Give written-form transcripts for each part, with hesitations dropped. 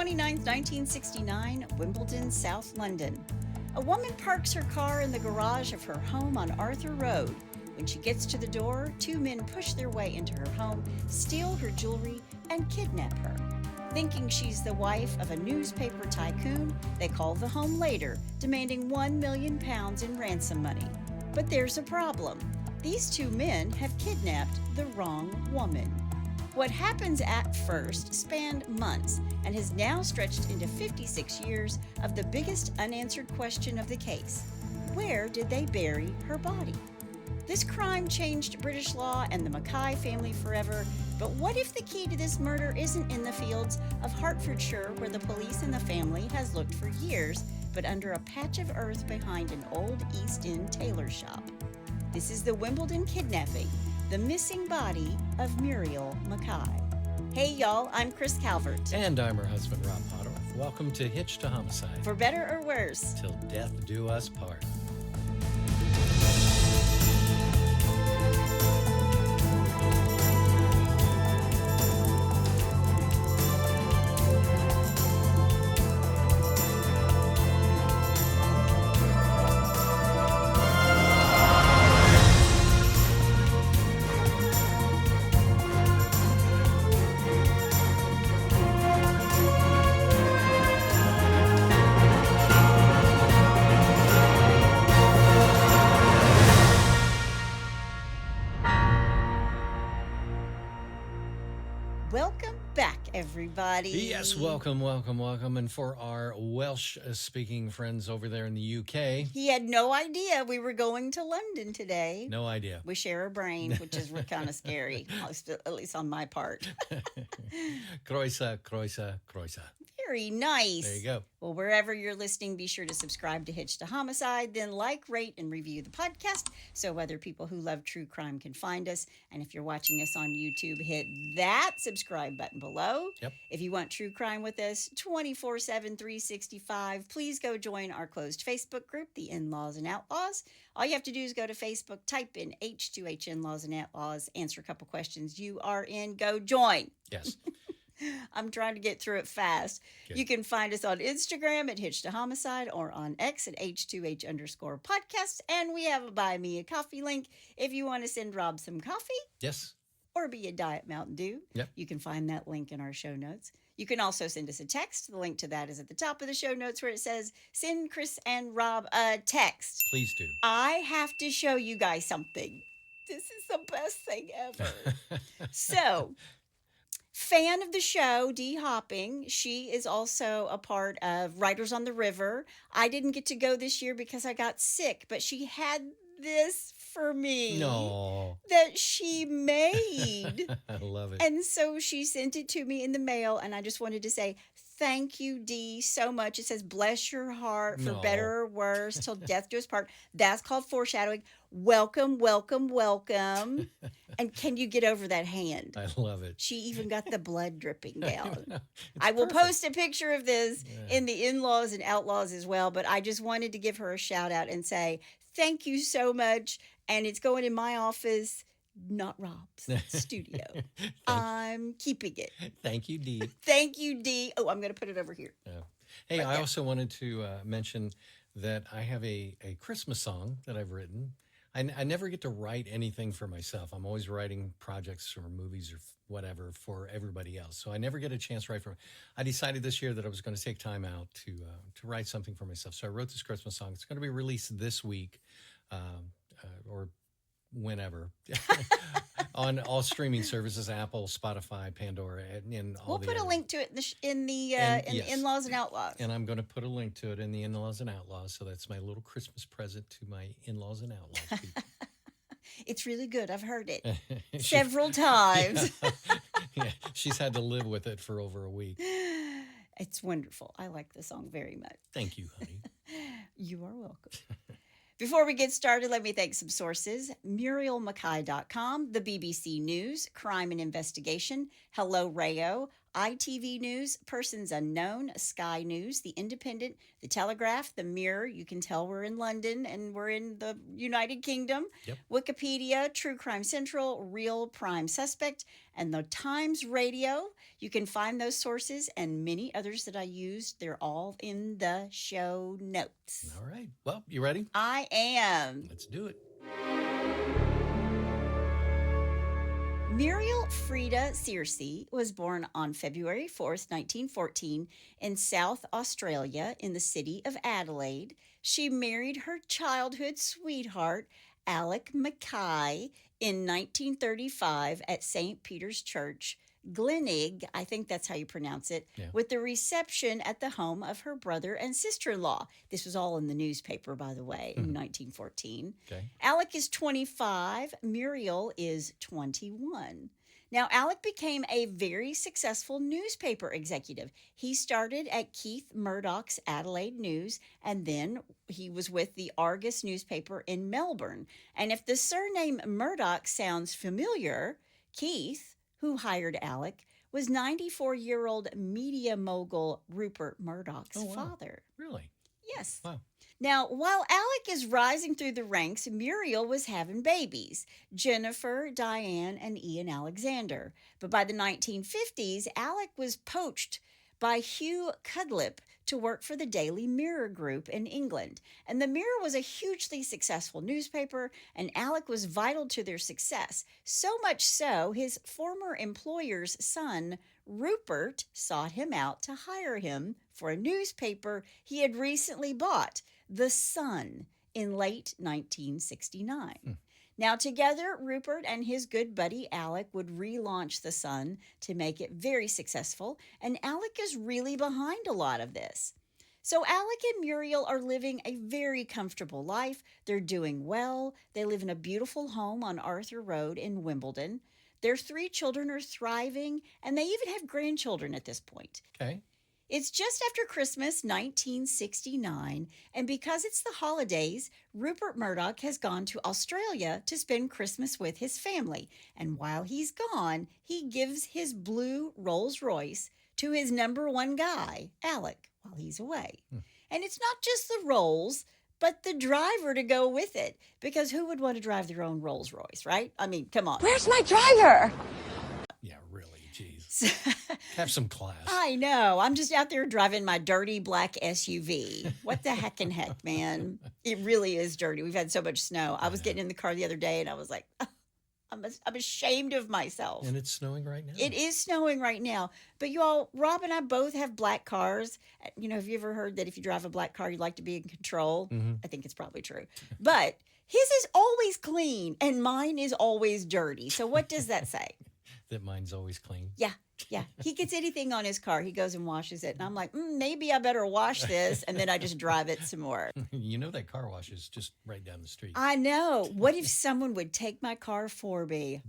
29th, 1969, Wimbledon, South London. A woman parks her car in the garage of her home on Arthur Road. When she gets to the door, two men push their way into her home, steal her jewelry, and kidnap her. Thinking she's the wife of a newspaper tycoon, they call the home later, demanding £1 million in ransom money. But there's a problem. These two men have kidnapped the wrong woman. What happens at first spanned months and has now stretched into 56 years of the biggest unanswered question of the case. Where did they bury her body? This crime changed British law and the McKay family forever, but what if the key to this murder isn't in the fields of Hertfordshire, where the police and the family has looked for years, but under a patch of earth behind an old East End tailor shop? This is the Wimbledon Kidnapping, the missing body of Muriel McKay. Hey y'all, I'm Chris Calvert. And I'm her husband, Rob Potterhoff. Welcome to Hitch to Homicide. For better or worse. Till death do us part. Welcome back, everybody. Yes, welcome. And for our Welsh-speaking friends over there in the UK. He had no idea we were going to London today. No idea. We share a brain, which is kind of scary, at least on my part. Croeso. Very nice. There you go. Well, wherever you're listening, be sure to subscribe to Hitch to Homicide, then like, rate, and review the podcast so other people who love true crime can find us. And if you're watching us on YouTube, hit that subscribe button below. Yep. If you want true crime with us 24/7, 365, please go join our closed Facebook group, The In-Laws and Outlaws. All you have to do is go to Facebook, type in H2H In-Laws and Outlaws, answer a couple questions. You are in. Go join. Yes. I'm trying to get through it fast. Good. You can find us on Instagram at Hitch to Homicide or on X at H2H_podcast. And we have a Buy Me a Coffee link if you want to send Rob some coffee Yes. or be a Diet Mountain Dew. Yep. You can find that link in our show notes. You can also send us a text. The link to that is at the top of the show notes where it says, send Chris and Rob a text. Please do. I have to show you guys something. This is the best thing ever. So, fan of the show, Dee Hopping. She is also a part of Writers on the River. I didn't get to go this year because I got sick, but she had this for me. No. That she made. I love it. And so she sent it to me in the mail, and I just wanted to say thank you, Dee, so much. It says, bless your heart for No. better or worse till death do us part. That's called foreshadowing. Welcome. And can you get over that hand? I love it. She even got the blood dripping down. It's I will perfect. post a picture of this in the In-Laws and Outlaws as well, but I just wanted to give her a shout out and say thank you so much. And it's going in my office, not Rob's studio. I'm keeping it. Thank you, Dee. Thank you, Dee. Oh, I'm going to put it over here. Yeah. Hey, Right I there. also wanted to mention that I have a Christmas song that I've written. I never get to write anything for myself. I'm always writing projects or movies or whatever for everybody else. So I never get a chance to write for. I decided this year that I was going to take time out to write something for myself. So I wrote this Christmas song. It's going to be released this week or whenever on all streaming services: Apple, Spotify, Pandora, and all We'll the put a others. link to it in the Yes. In-Laws and Outlaws. And I'm going to put a link to it in the In-Laws and Outlaws. So that's my little Christmas present to my in-laws and outlaws people. It's really good. I've heard it She- several times. yeah, she's had to live with it for over a week. It's wonderful. I like the song very much. Thank you, honey. You are welcome. Before we get started, let me thank some sources. MurielMcKay.com, the BBC News, Crime and Investigation, Hello Rayo, ITV News, Persons Unknown, Sky News, The Independent, The Telegraph, The Mirror. You can tell we're in London and we're in the United Kingdom. Yep. Wikipedia, True Crime Central, Real Prime Suspect, and the Times Radio. You can find those sources and many others that I used. They're all in the show notes. All right. Well, you ready? I am. Let's do it. Muriel Frida Searcy was born on February 4th, 1914, in South Australia in the city of Adelaide. She married her childhood sweetheart, Alec McKay, in 1935 at St. Peter's Church, Glenig, I think that's how you pronounce it, with the reception at the home of her brother and sister-in-law. This was all in the newspaper, by the way, in 1914. Okay. Alec is 25. Muriel is 21. Now, Alec became a very successful newspaper executive. He started at Keith Murdoch's Adelaide News, and then he was with the Argus newspaper in Melbourne. And if the surname Murdoch sounds familiar, Keith, who hired Alec, was 94-year-old media mogul Rupert Murdoch's father. Really? Yes. Wow. Now, while Alec is rising through the ranks, Muriel was having babies, Jennifer, Diane, and Ian Alexander. But by the 1950s, Alec was poached by Hugh Cudlip to work for the Daily Mirror Group in England. And the Mirror was a hugely successful newspaper, and Alec was vital to their success. So much so, his former employer's son, Rupert, sought him out to hire him for a newspaper he had recently bought, The Sun, in late 1969. Now, together, Rupert and his good buddy Alec would relaunch The Sun to make it very successful, and Alec is really behind a lot of this. So Alec and Muriel are living a very comfortable life. They're doing well. They live in a beautiful home on Arthur Road in Wimbledon. Their 3 children are thriving, and they even have grandchildren at this point. Okay. It's just after Christmas, 1969, and because it's the holidays, Rupert Murdoch has gone to Australia to spend Christmas with his family. And while he's gone, he gives his blue Rolls-Royce to his number 1 guy, Alec, while he's away. And it's not just the Rolls, but the driver to go with it, because who would want to drive their own Rolls-Royce, right? I mean, come on. Where's my driver? Yeah, really, geez. Have some class. I know. I'm just out there driving my dirty black SUV. What the heckin' heck, man? It really is dirty. We've had so much snow. I was getting in the car the other day, and I was like, I'm ashamed of myself. And it's snowing right now. It is snowing right now. But you all, Rob and I both have black cars. You know, have you ever heard that if you drive a black car, you like to be in control? I think it's probably true. But his is always clean, and mine is always dirty. So what does that say? That mine's always clean. Yeah. He gets anything on his car, he goes and washes it. And I'm like, maybe I better wash this. And then I just drive it some more. You know that car wash is just right down the street. I know. What if someone would take my car for me?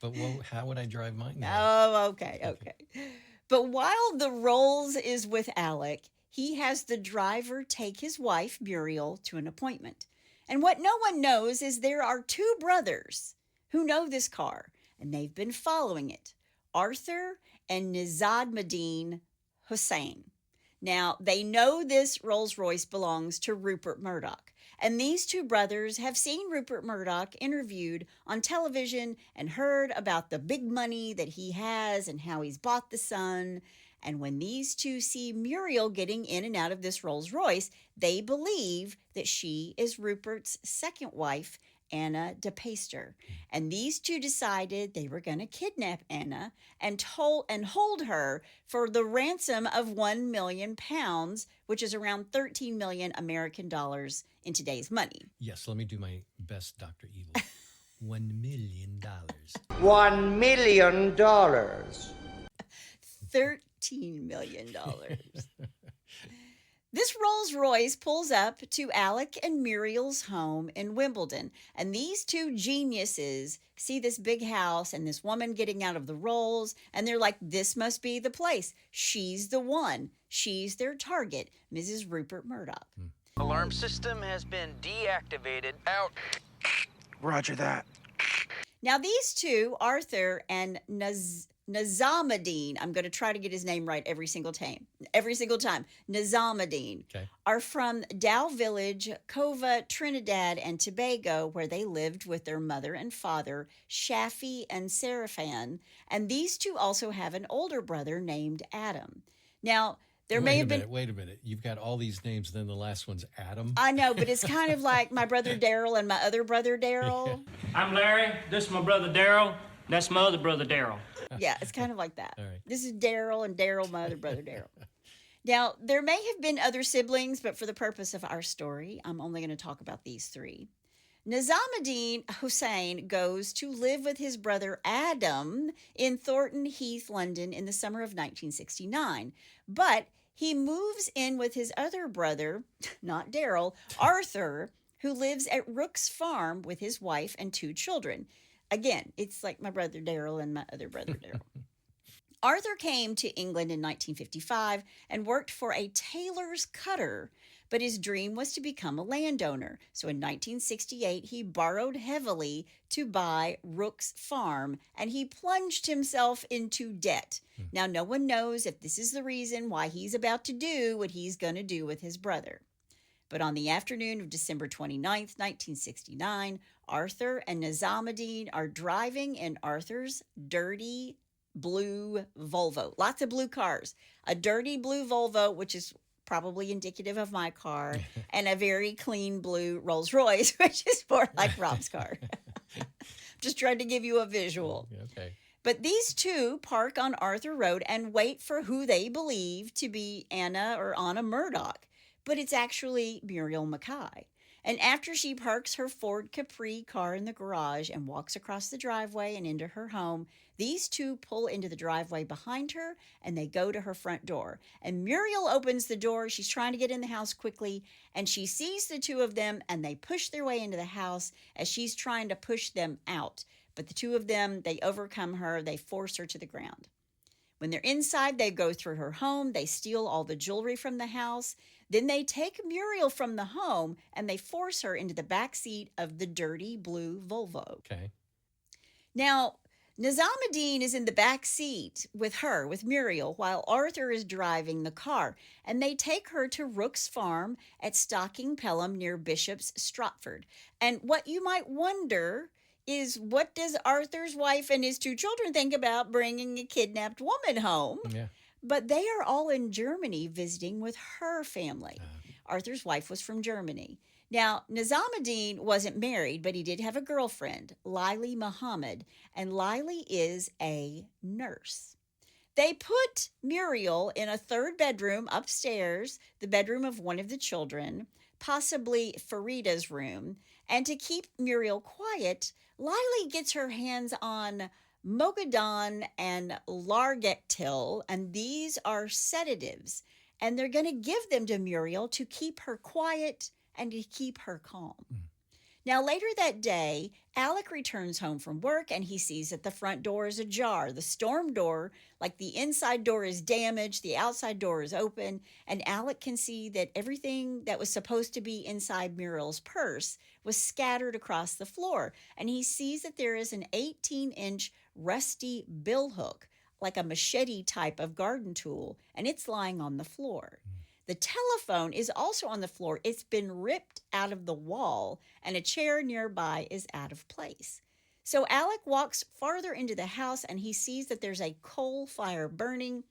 But how would I drive mine now? Oh, okay. But while the Rolls is with Alec, he has the driver take his wife, Muriel, to an appointment. And what no one knows is there are 2 brothers who know this car, and they've been following it, Arthur and Nizamodeen Hosein. Now, they know this Rolls-Royce belongs to Rupert Murdoch, and these 2 brothers have seen Rupert Murdoch interviewed on television and heard about the big money that he has and how he's bought the Sun. And when these 2 see Muriel getting in and out of this Rolls-Royce, they believe that she is Rupert's second wife, Anna de Peyster. And these 2 decided they were going to kidnap Anna and hold her for the ransom of £1 million, which is around 13 million American dollars in today's money. Yes, let me do my best Dr. Evil. $1 million. $1 million. $13 million. This Rolls-Royce pulls up to Alec and Muriel's home in Wimbledon, and these 2 geniuses see this big house and this woman getting out of the Rolls, and they're like, this must be the place. She's the one. She's their target, Mrs. Rupert Murdoch. Alarm system has been deactivated. Out. Roger that. Now, these two, Arthur and Nizamodeen, I'm going to try to get his name right every single time. Nizamodeen Okay. are from Dow Village, Cova, Trinidad and Tobago, where they lived with their mother and father, Shafi and Seraphan. And these two also have an older brother named Adam. Now, there may have been. Wait a minute. You've got all these names, then the last one's Adam. I know, but it's kind of like my brother Daryl and my other brother Daryl. I'm Larry. This is my brother Daryl. That's my other brother Daryl. Yeah, it's kind of like that. All right. This is Daryl and Daryl, my other brother Daryl. Now, there may have been other siblings, but for the purpose of our story, I'm only going to talk about these three. Nizamodeen Hosein goes to live with his brother Adam in Thornton Heath, London in the summer of 1969. But he moves in with his other brother, not Daryl, Arthur, who lives at Rooks Farm with his wife and 2 children. Again, it's like my brother Daryl and my other brother Daryl. Arthur came to England in 1955 and worked for a tailor's cutter, but his dream was to become a landowner. So in 1968, he borrowed heavily to buy Rooks Farm, and he plunged himself into debt. Now, no one knows if this is the reason why he's about to do what he's going to do with his brother. But on the afternoon of December 29th, 1969, Arthur and Nizamodeen are driving in Arthur's dirty blue Volvo. Lots of blue cars. A dirty blue Volvo, which is probably indicative of my car, and a very clean blue Rolls-Royce, which is more like Rob's car. Just trying to give you a visual. Okay. But these two park on Arthur Road and wait for who they believe to be Anna Murdoch. But it's actually Muriel McKay. And after she parks her Ford Capri car in the garage and walks across the driveway and into her home, these two pull into the driveway behind her and they go to her front door. And Muriel opens the door. She's trying to get in the house quickly, and she sees the two of them and they push their way into the house as she's trying to push them out. But the two of them, they overcome her. They force her to the ground. When they're inside, they go through her home. They steal all the jewelry from the house. Then they take Muriel from the home and they force her into the back seat of the dirty blue Volvo. Okay. Now, Nizamodeen is in the back seat with Muriel, while Arthur is driving the car. And they take her to Rooks Farm at Stocking Pelham near Bishop's Stratford. And what you might wonder is, what does Arthur's wife and his 2 children think about bringing a kidnapped woman home? Yeah. But they are all in Germany visiting with her family. Arthur's wife was from Germany. Now, Nizamodeen wasn't married, but he did have a girlfriend, Lily Muhammad, and Lily is a nurse. They put Muriel in a 3rd bedroom upstairs, the bedroom of one of the children, possibly Farida's room. And to keep Muriel quiet, Lily gets her hands on Mogadon and Largectil, and these are sedatives. And they're going to give them to Muriel to keep her quiet and to keep her calm. Now, later that day, Alec returns home from work and he sees that the front door is ajar. The storm door, like the inside door is damaged, the outside door is open, and Alec can see that everything that was supposed to be inside Muriel's purse was scattered across the floor. And he sees that there is an 18-inch rusty billhook, like a machete type of garden tool, and it's lying on the floor. The telephone is also on the floor. It's been ripped out of the wall, and a chair nearby is out of place. So Alec walks farther into the house, and he sees that there's a coal fire burning.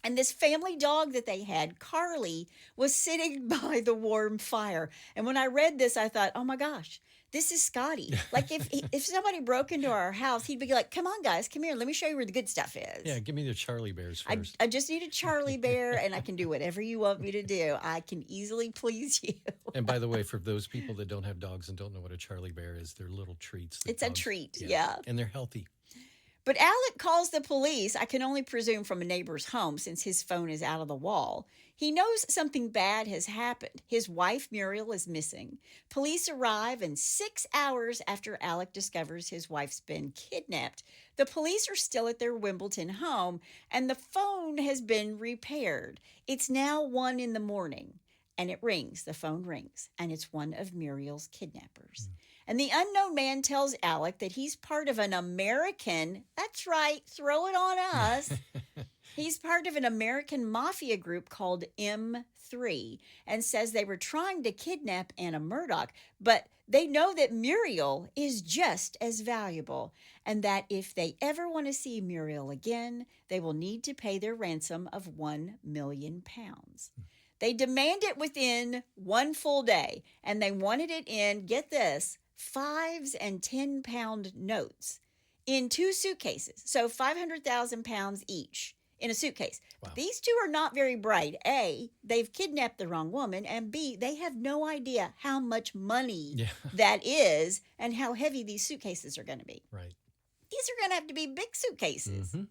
And this family dog that they had, Carly, was sitting by the warm fire. And when I read this, I thought, oh my gosh, this is Scotty. Like if somebody broke into our house, he'd be like, come on, guys, come here. Let me show you where the good stuff is. Yeah, give me the Charlie Bears first. I just need a Charlie Bear, and I can do whatever you want me to do. I can easily please you. And by the way, for those people that don't have dogs and don't know what a Charlie Bear is, they're little treats. It's a treat, yeah. And they're healthy. But Alec calls the police, I can only presume from a neighbor's home since his phone is out of the wall. He knows something bad has happened. His wife, Muriel, is missing. Police arrive, and 6 hours after Alec discovers his wife's been kidnapped, the police are still at their Wimbledon home, and the phone has been repaired. It's now 1 a.m, and it rings. The phone rings, and it's one of Muriel's kidnappers. And the unknown man tells Alec that he's part of an American, that's right, throw it on us. He's part of an American mafia group called M3 and says they were trying to kidnap Anna Murdoch, but they know that Muriel is just as valuable and that if they ever want to see Muriel again, they will need to pay their ransom of £1 million. They demand it within one full day, and they wanted it in, get this, 5s and 10-pound notes in 2 suitcases, so £500,000 each in a suitcase. Wow. But these two are not very bright. A, they've kidnapped the wrong woman, and B, they have no idea how much money that is and how heavy these suitcases are going to be. Right. These are going to have to be big suitcases. Mm-hmm.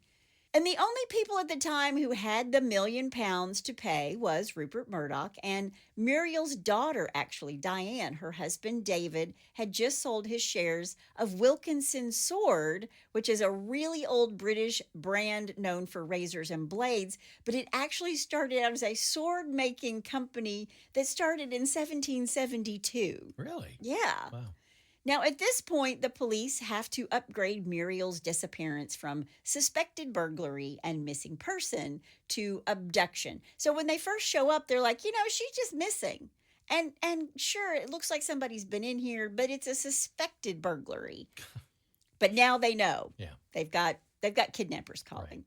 And the only people at the time who had the £1 million to pay was Rupert Murdoch and Muriel's daughter, actually, Diane. Her husband, David, had just sold his shares of Wilkinson Sword, which is a really old British brand known for razors and blades, but it actually started out as a sword-making company that started in 1772. Really? Yeah. Wow. Now, at this point, the police have to upgrade Muriel's disappearance from suspected burglary and missing person to abduction. So when they first show up, they're like, she's just missing. And sure, it looks like somebody's been in here, but it's a suspected burglary. But now they know. Yeah. They've got kidnappers calling. Right.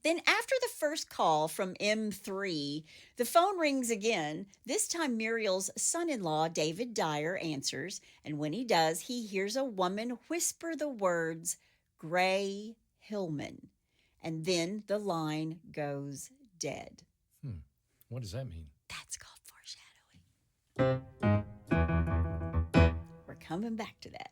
Then after the first call from M3, the phone rings again. This time Muriel's son-in-law, David Dyer, answers. And when he does, he hears a woman whisper the words, Gray Hillman. And then the line goes dead. What does that mean? That's called foreshadowing. We're coming back to that.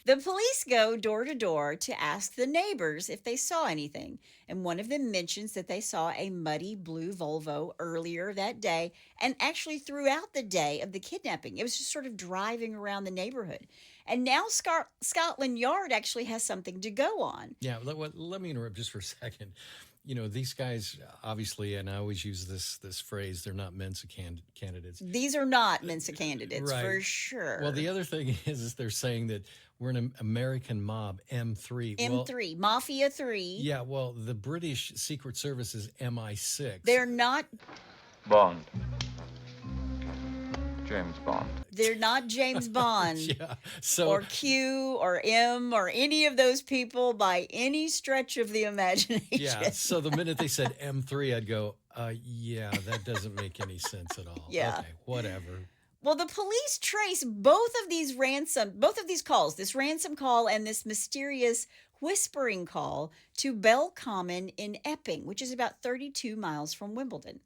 The police go door to door to ask the neighbors if they saw anything, and one of them mentions that they saw a muddy blue Volvo earlier that day and actually throughout the day of the kidnapping. It was just sort of driving around the neighborhood. And now Scotland Yard actually has something to go on. Yeah, let me interrupt just for a second. These guys, obviously, and I always use this phrase, they're not Mensa candidates. These are not Mensa candidates, Right. for sure. Well, the other thing is they're saying that we're an American mob, M3. M3, Mafia 3. Yeah, well, the British Secret Service is MI6. They're not... Bond. James Bond. They're not James Bond. Yeah, so... Or Q or M or any of those people by any stretch of the imagination. Yeah, so the minute they said M3, I'd go, yeah, that doesn't make any sense at all. Yeah. Okay, whatever. Well, the police trace both of these calls, this ransom call and this mysterious whispering call, to Bell Common in Epping, which is about 32 miles from Wimbledon.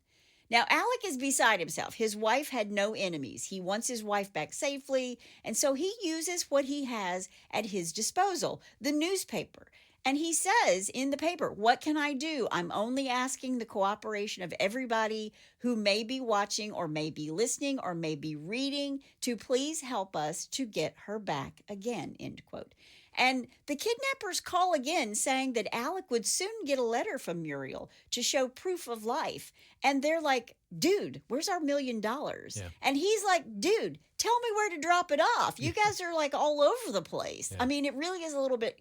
Now, Alec is beside himself. His wife had no enemies. He wants his wife back safely, and so he uses what he has at his disposal, the newspaper. And he says in the paper, what can I do? I'm only asking the cooperation of everybody who may be watching or may be listening or may be reading to please help us to get her back again, end quote. And the kidnappers call again saying that Alec would soon get a letter from Muriel to show proof of life. And they're like, dude, where's our $1 million? Yeah. And he's like, dude, tell me where to drop it off. You guys are like all over the place. Yeah. I mean, it really is a little bit,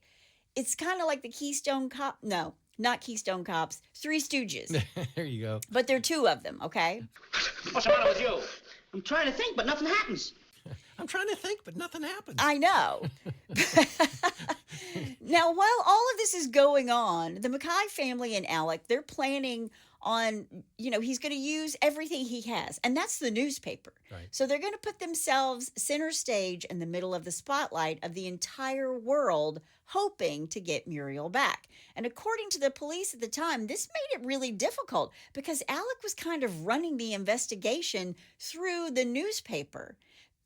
it's kind of like the Keystone Cop. No, not Keystone Cops, Three Stooges. There you go. But there are 2 of them, okay? What's the matter with you? I'm trying to think, but nothing happens. I'm trying to think, but nothing happens. I know. Now, while all of this is going on, the McKay family and Alec, they're planning on, he's going to use everything he has. And that's the newspaper. Right. So they're going to put themselves center stage in the middle of the spotlight of the entire world, hoping to get Muriel back. And according to the police at the time, this made it really difficult because Alec was kind of running the investigation through the newspaper.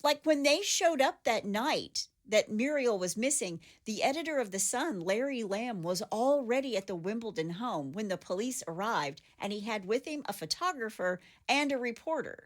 Like when they showed up that night that Muriel was missing, the editor of The Sun, Larry Lamb, was already at the Wimbledon home when the police arrived, and he had with him a photographer and a reporter.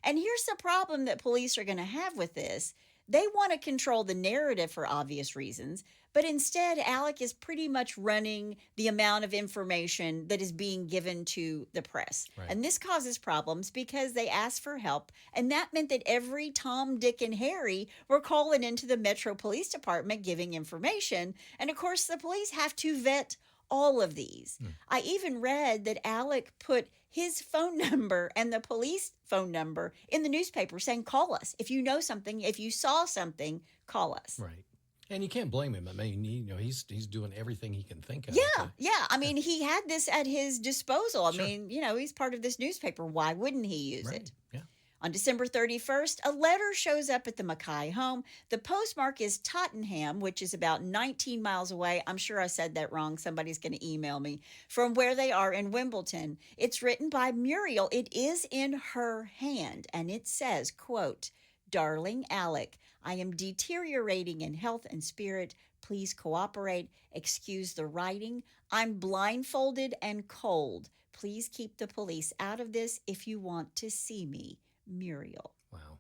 And here's the problem that police are going to have with this. They want to control the narrative for obvious reasons, but instead, Alec is pretty much running the amount of information that is being given to the press. Right. And this causes problems because they ask for help. And that meant that every Tom, Dick, and Harry were calling into the Metro Police Department giving information. And of course, the police have to vet all of these. I even read that Alec put his phone number and the police phone number in the newspaper saying, call us. If you know something, if you saw something, call us. Right. And you can't blame him. I mean, he's doing everything he can think of. Yeah. I mean, he had this at his disposal. I mean, he's part of this newspaper. Why wouldn't he use it? Yeah. On December 31st, a letter shows up at the McKay home. The postmark is Tottenham, which is about 19 miles away. I'm sure I said that wrong. Somebody's going to email me. From where they are in Wimbledon. It's written by Muriel. It is in her hand, and it says, quote, "Darling Alec, I am deteriorating in health and spirit. Please cooperate. Excuse the writing. I'm blindfolded and cold. Please keep the police out of this if you want to see me. Muriel." Wow.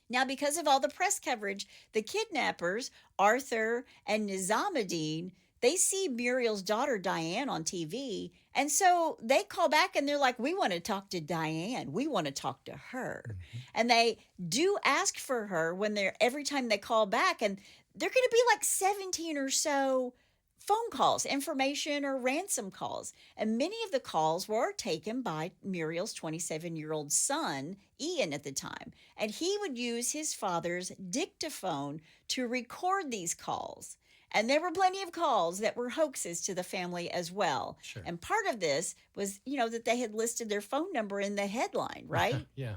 Now, because of all the press coverage, the kidnappers, Arthur and Nizamodeen, they see Muriel's daughter, Diane, on TV. And so they call back and they're like, we want to talk to Diane. We want to talk to her. Mm-hmm. And they do ask for her every time they call back. And they're going to be like 17 or so phone calls, information or ransom calls. And many of the calls were taken by Muriel's 27-year-old son, Ian, at the time. And he would use his father's dictaphone to record these calls. And there were plenty of calls that were hoaxes to the family as well. Sure. And part of this was, that they had listed their phone number in the headline, right? Yeah.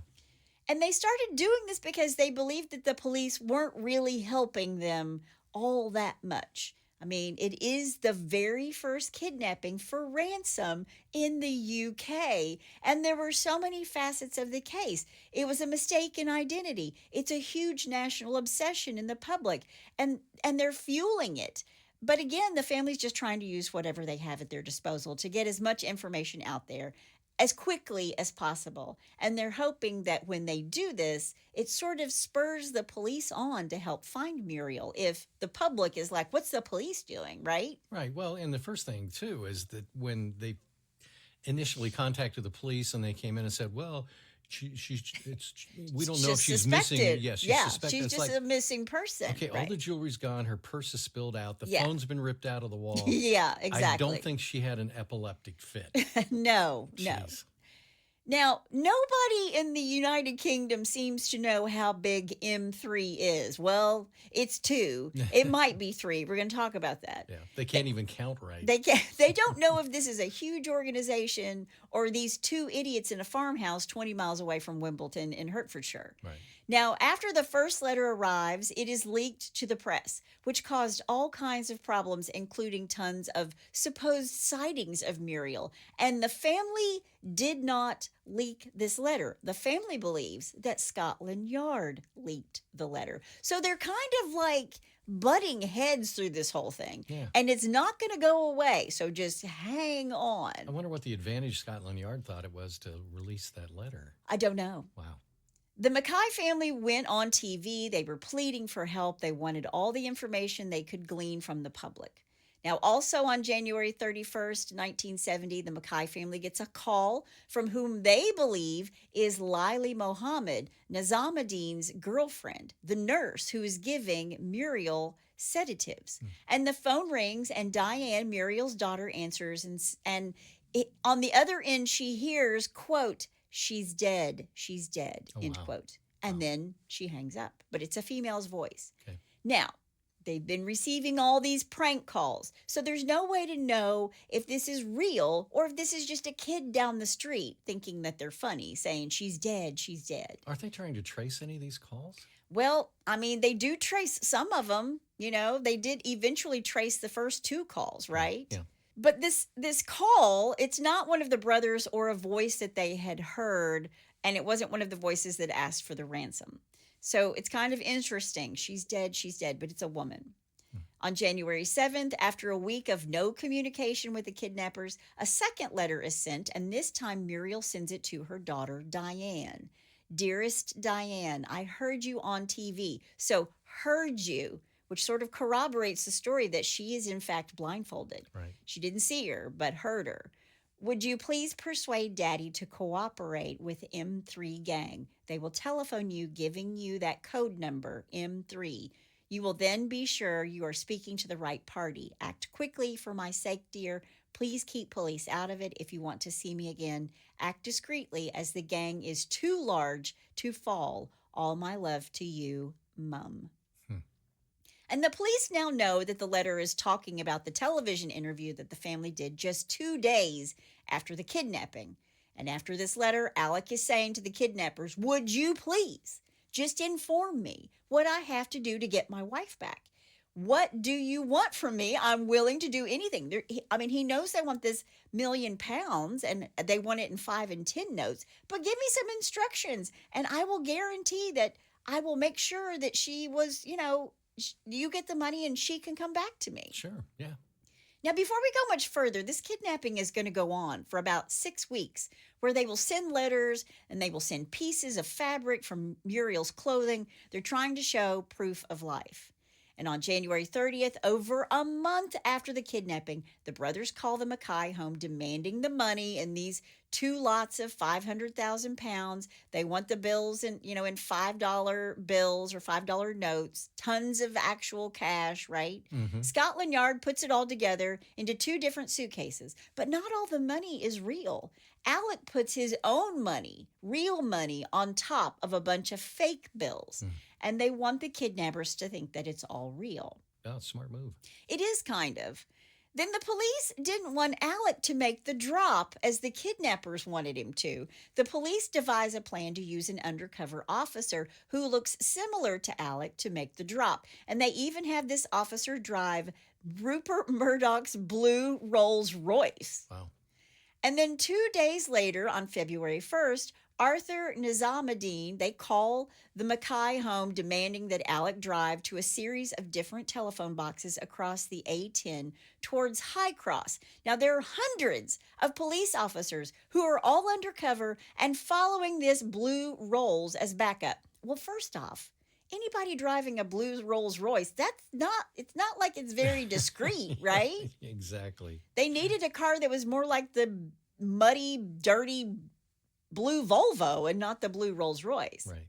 And they started doing this because they believed that the police weren't really helping them all that much. I mean, it is the very first kidnapping for ransom in the UK. And there were so many facets of the case. It was a mistaken identity. It's a huge national obsession in the public. And they're fueling it. But again, the family's just trying to use whatever they have at their disposal to get as much information out there as quickly as possible. And they're hoping that when they do this, it sort of spurs the police on to help find Muriel if the public is like, what's the police doing, right? Right. Well, and the first thing, too, is that when they initially contacted the police and they came in and said, well, we don't know if she's suspected. missing. Yes, suspected. She's it's just a missing person. Okay, right? all the jewelry's gone. Her purse is spilled out. The phone's been ripped out of the wall. Yeah, exactly. I don't think she had an epileptic fit. No. Jeez. Now, nobody in the United Kingdom seems to know how big M3 is. Well, it's 2. It might be 3. We're going to talk about that. Yeah, they can't even count right. They don't know if this is a huge organization or these 2 idiots in a farmhouse 20 miles away from Wimbledon in Hertfordshire. Right. Now, after the first letter arrives, it is leaked to the press, which caused all kinds of problems, including tons of supposed sightings of Muriel. And the family did not leak this letter. The family believes that Scotland Yard leaked the letter. So they're kind of like butting heads through this whole thing. Yeah. And it's not going to go away. So just hang on. I wonder what the advantage Scotland Yard thought it was to release that letter. I don't know. Wow. The McKay family went on TV. They were pleading for help. They wanted all the information they could glean from the public. Now, also on January 31st, 1970, the McKay family gets a call from whom they believe is Lily Mohammed, Nizamodeen's girlfriend, the nurse who is giving Muriel sedatives. And the phone rings, and Diane, Muriel's daughter, answers, and on the other end, she hears, quote, she's dead, end quote. And then she hangs up. But it's a female's voice. Okay. Now, they've been receiving all these prank calls. So there's no way to know if this is real or if this is just a kid down the street thinking that they're funny, saying she's dead. Aren't they trying to trace any of these calls? Well, I mean, they do trace some of them. They did eventually trace the first 2 calls, right? Yeah. But this call, it's not one of the brothers or a voice that they had heard, and it wasn't one of the voices that asked for the ransom. So it's kind of interesting. She's dead, but it's a woman. On January 7th, after a week of no communication with the kidnappers, a second letter is sent, and this time Muriel sends it to her daughter, Diane. Dearest Diane, I heard you on TV. So heard you, which sort of corroborates the story that she is in fact blindfolded. Right. She didn't see her, but heard her. Would you please persuade Daddy to cooperate with M3 gang? They will telephone you, giving you that code number, M3. You will then be sure you are speaking to the right party. Act quickly for my sake, dear. Please keep police out of it. If you want to see me again, act discreetly, as the gang is too large to fall. All my love to you, Mum. And the police now know that the letter is talking about the television interview that the family did just 2 days after the kidnapping. And after this letter, Alec is saying to the kidnappers, would you please just inform me what I have to do to get my wife back? What do you want from me? I'm willing to do anything. He knows they want this £1 million and they want it in 5 and 10 notes, but give me some instructions and I will guarantee that I will make sure that she was, you get the money and she can come back to me. Sure. Yeah. Now, before we go much further, this kidnapping is going to go on for about 6 weeks, where they will send letters and they will send pieces of fabric from Muriel's clothing. They're trying to show proof of life. And on January 30th, over a month after the kidnapping, the brothers call the McKay home demanding the money in these 2 lots of £500,000. They want the bills in $5 bills or $5 notes, tons of actual cash, right? Mm-hmm. Scotland Yard puts it all together into 2 different suitcases, but not all the money is real. Alec puts his own money, real money, on top of a bunch of fake bills. And they want the kidnappers to think that it's all real. Oh, smart move. It is kind of. Then the police didn't want Alec to make the drop as the kidnappers wanted him to. The police devise a plan to use an undercover officer who looks similar to Alec to make the drop. And they even have this officer drive Rupert Murdoch's blue Rolls-Royce. Wow. And then 2 days later, on February 1st, Arthur and Nizamodeen, they call the McKay home demanding that Alec drive to a series of different telephone boxes across the A10 towards High Cross. Now, there are hundreds of police officers who are all undercover and following this blue Rolls as backup. Well, first off, anybody driving a blue Rolls-Royce, it's not like it's very discreet, right? Exactly. They needed a car that was more like the muddy, dirty blue Volvo and not the blue Rolls-Royce. Right.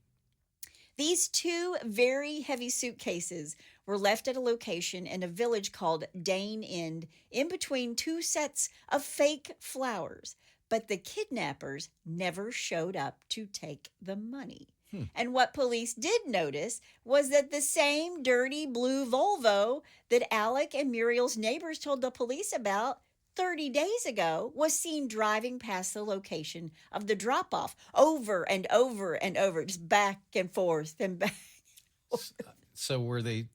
These 2 very heavy suitcases were left at a location in a village called Dane End, in between 2 sets of fake flowers. But the kidnappers never showed up to take the money. And what police did notice was that the same dirty blue Volvo that Alec and Muriel's neighbors told the police about 30 days ago was seen driving past the location of the drop-off over and over and over, just back and forth and back. So were they,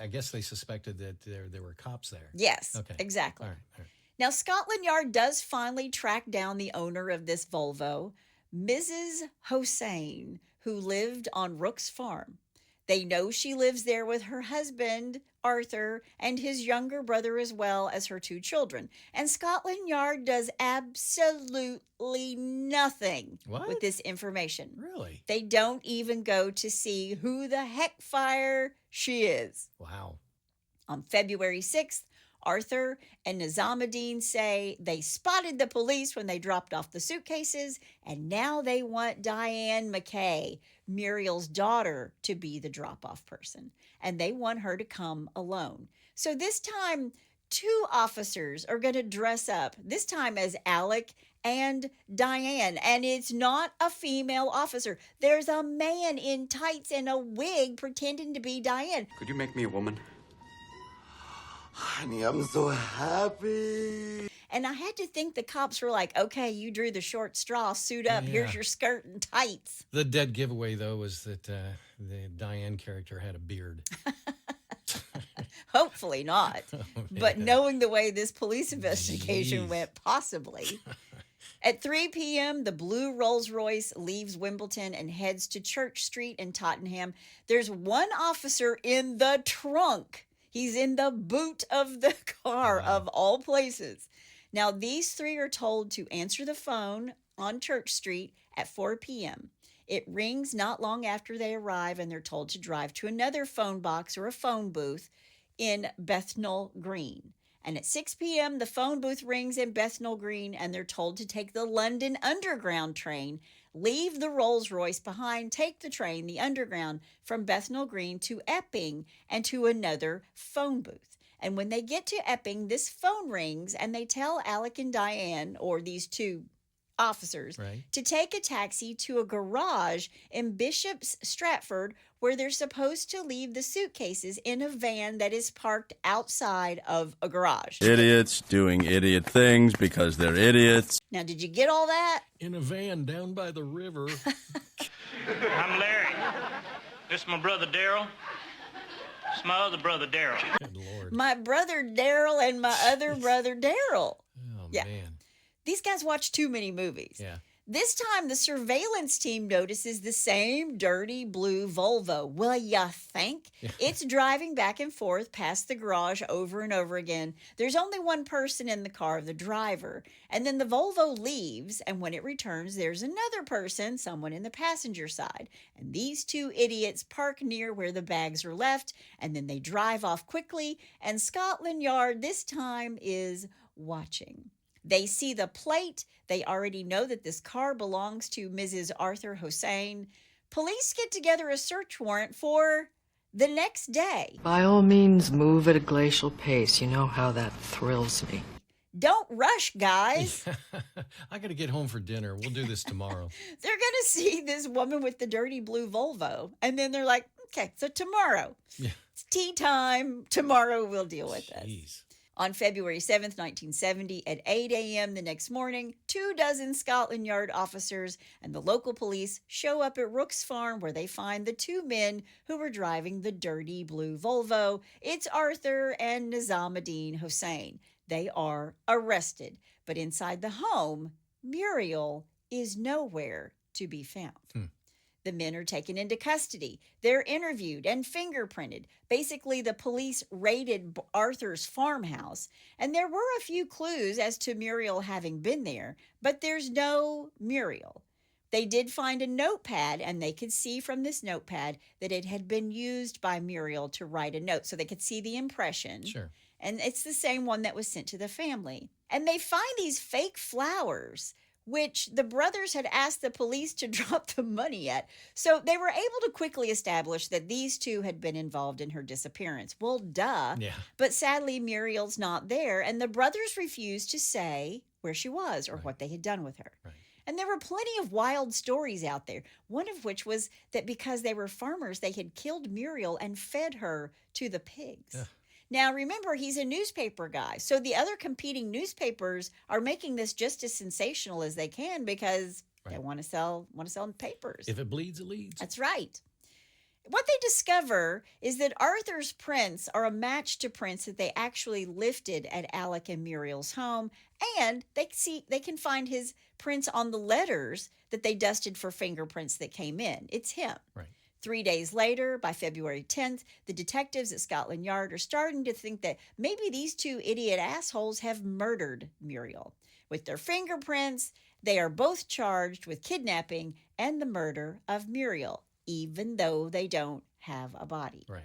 I guess they suspected that there were cops there. Yes, Okay. exactly. All right. Now, Scotland Yard does finally track down the owner of this Volvo, Mrs. Hosein, who lived on Rooks Farm. They know she lives there with her husband, Arthur, and his younger brother, as well as her 2 children. And Scotland Yard does absolutely nothing with this information. Really? They don't even go to see who the heck fire she is. Wow. On February 6th, Arthur and Nizamodeen say they spotted the police when they dropped off the suitcases, and now they want Diane McKay, Muriel's daughter, to be the drop-off person, and they want her to come alone. So this time, 2 officers are going to dress up, this time as Alec and Diane, and it's not a female officer. There's a man in tights and a wig pretending to be Diane. Could you make me a woman? Honey, I'm so happy. And I had to think the cops were like, okay, you drew the short straw, suit up, here's your skirt and tights. The dead giveaway, though, was that the Diane character had a beard. Hopefully not. But Yeah. knowing the way this police investigation went, possibly. At 3 p.m., the blue Rolls-Royce leaves Wimbledon and heads to Church Street in Tottenham. There's one officer in the trunk. He's in the boot of the car, of all places. Now, these 3 are told to answer the phone on Church Street at 4 p.m. It rings not long after they arrive, and they're told to drive to another phone box or a phone booth in Bethnal Green. And at 6 p.m., the phone booth rings in Bethnal Green, and they're told to take the London Underground train, leave the Rolls-Royce behind, take the train, the Underground, from Bethnal Green to Epping and to another phone booth. And when they get to Epping, this phone rings, and they tell Alec and Diane, or these two officers, to take a taxi to a garage in Bishop's Stratford, where they're supposed to leave the suitcases in a van that is parked outside of a garage. Idiots doing idiot things because they're idiots. Now, did you get all that? In a van down by the river. I'm Larry. This is my brother Daryl. This is my other brother Daryl. Good Lord. My brother Daryl and my other brother Daryl. Oh, Yeah. man. These guys watch too many movies. Yeah. This time, the surveillance team notices the same dirty blue Volvo. Well, ya think? It's driving back and forth past the garage over and over again. There's only one person in the car, the driver. And then the Volvo leaves, and when it returns, there's another person, someone in the passenger side. And these two idiots park near where the bags are left, and then they drive off quickly, and Scotland Yard this time is watching. They see the plate. They already know that this car belongs to Mrs. Arthur Hosein. Police get together a search warrant for the next day. By all means, move at a glacial pace. You know how that thrills me. Don't rush, guys. I got to get home for dinner. We'll do this tomorrow. They're going to see this woman with the dirty blue Volvo. And then they're like, okay, so tomorrow. Yeah. It's tea time. Tomorrow we'll deal with this. Jeez. On February 7th, 1970, at 8 a.m. the next morning, 24 Scotland Yard officers and the local police show up at Rooks Farm, where they find the two men who were driving the dirty blue Volvo. It's Arthur and Nizamodeen Hosein. They are arrested, but inside the home, Muriel is nowhere to be found. The men are taken into custody. They're interviewed and fingerprinted. Basically, the police raided Arthur's farmhouse, and there were a few clues as to Muriel having been there, but there's no Muriel. They did find a notepad, and they could see from this notepad that it had been used by Muriel to write a note, so they could see the impression. Sure. And it's the same one that was sent to the family. And they find these fake flowers, which the brothers had asked the police to drop the money at. So they were able to quickly establish that these two had been involved in her disappearance. Well, duh. Yeah. But sadly, Muriel's not there, and the brothers refused to say where she was or what they had done with her. Right. And there were plenty of wild stories out there, one of which was that because they were farmers, they had killed Muriel and fed her to the pigs. Ugh. Now, remember, he's a newspaper guy. So the other competing newspapers are making this just as sensational as they can because they want to sell papers. If it bleeds, it leads. That's right. What they discover is that Arthur's prints are a match to prints that they actually lifted at Alec and Muriel's home, and they can find his prints on the letters that they dusted for fingerprints that came in. It's him. Right. 3 days later, by February 10th, the detectives at Scotland Yard are starting to think that maybe these two idiot assholes have murdered Muriel. With their fingerprints, they are both charged with kidnapping and the murder of Muriel, even though they don't have a body. Right.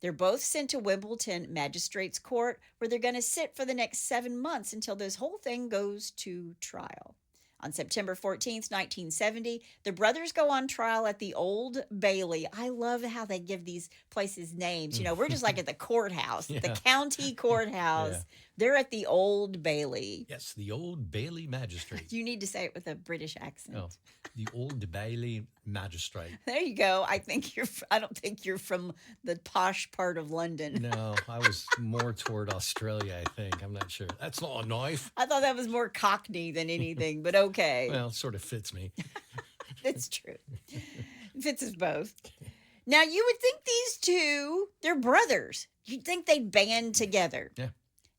They're both sent to Wimbledon Magistrates Court, where they're going to sit for the next 7 months until this whole thing goes to trial. On September 14th, 1970, the brothers go on trial at the Old Bailey. I love how they give these places names. You know, we're just like at the courthouse, the county courthouse. Yeah. They're at the Old Bailey. Yes, the Old Bailey Magistrate. You need to say it with a British accent. Oh, the Old Bailey Magistrate. There you go. I don't think you're from the posh part of London. No, I was more toward Australia, I think. I'm not sure. That's not a knife. I thought that was more Cockney than anything, but okay. Well, it sort of fits me. It's true. It fits us both. Now, you would think these two, they're brothers. You'd think they'd band together. Yeah.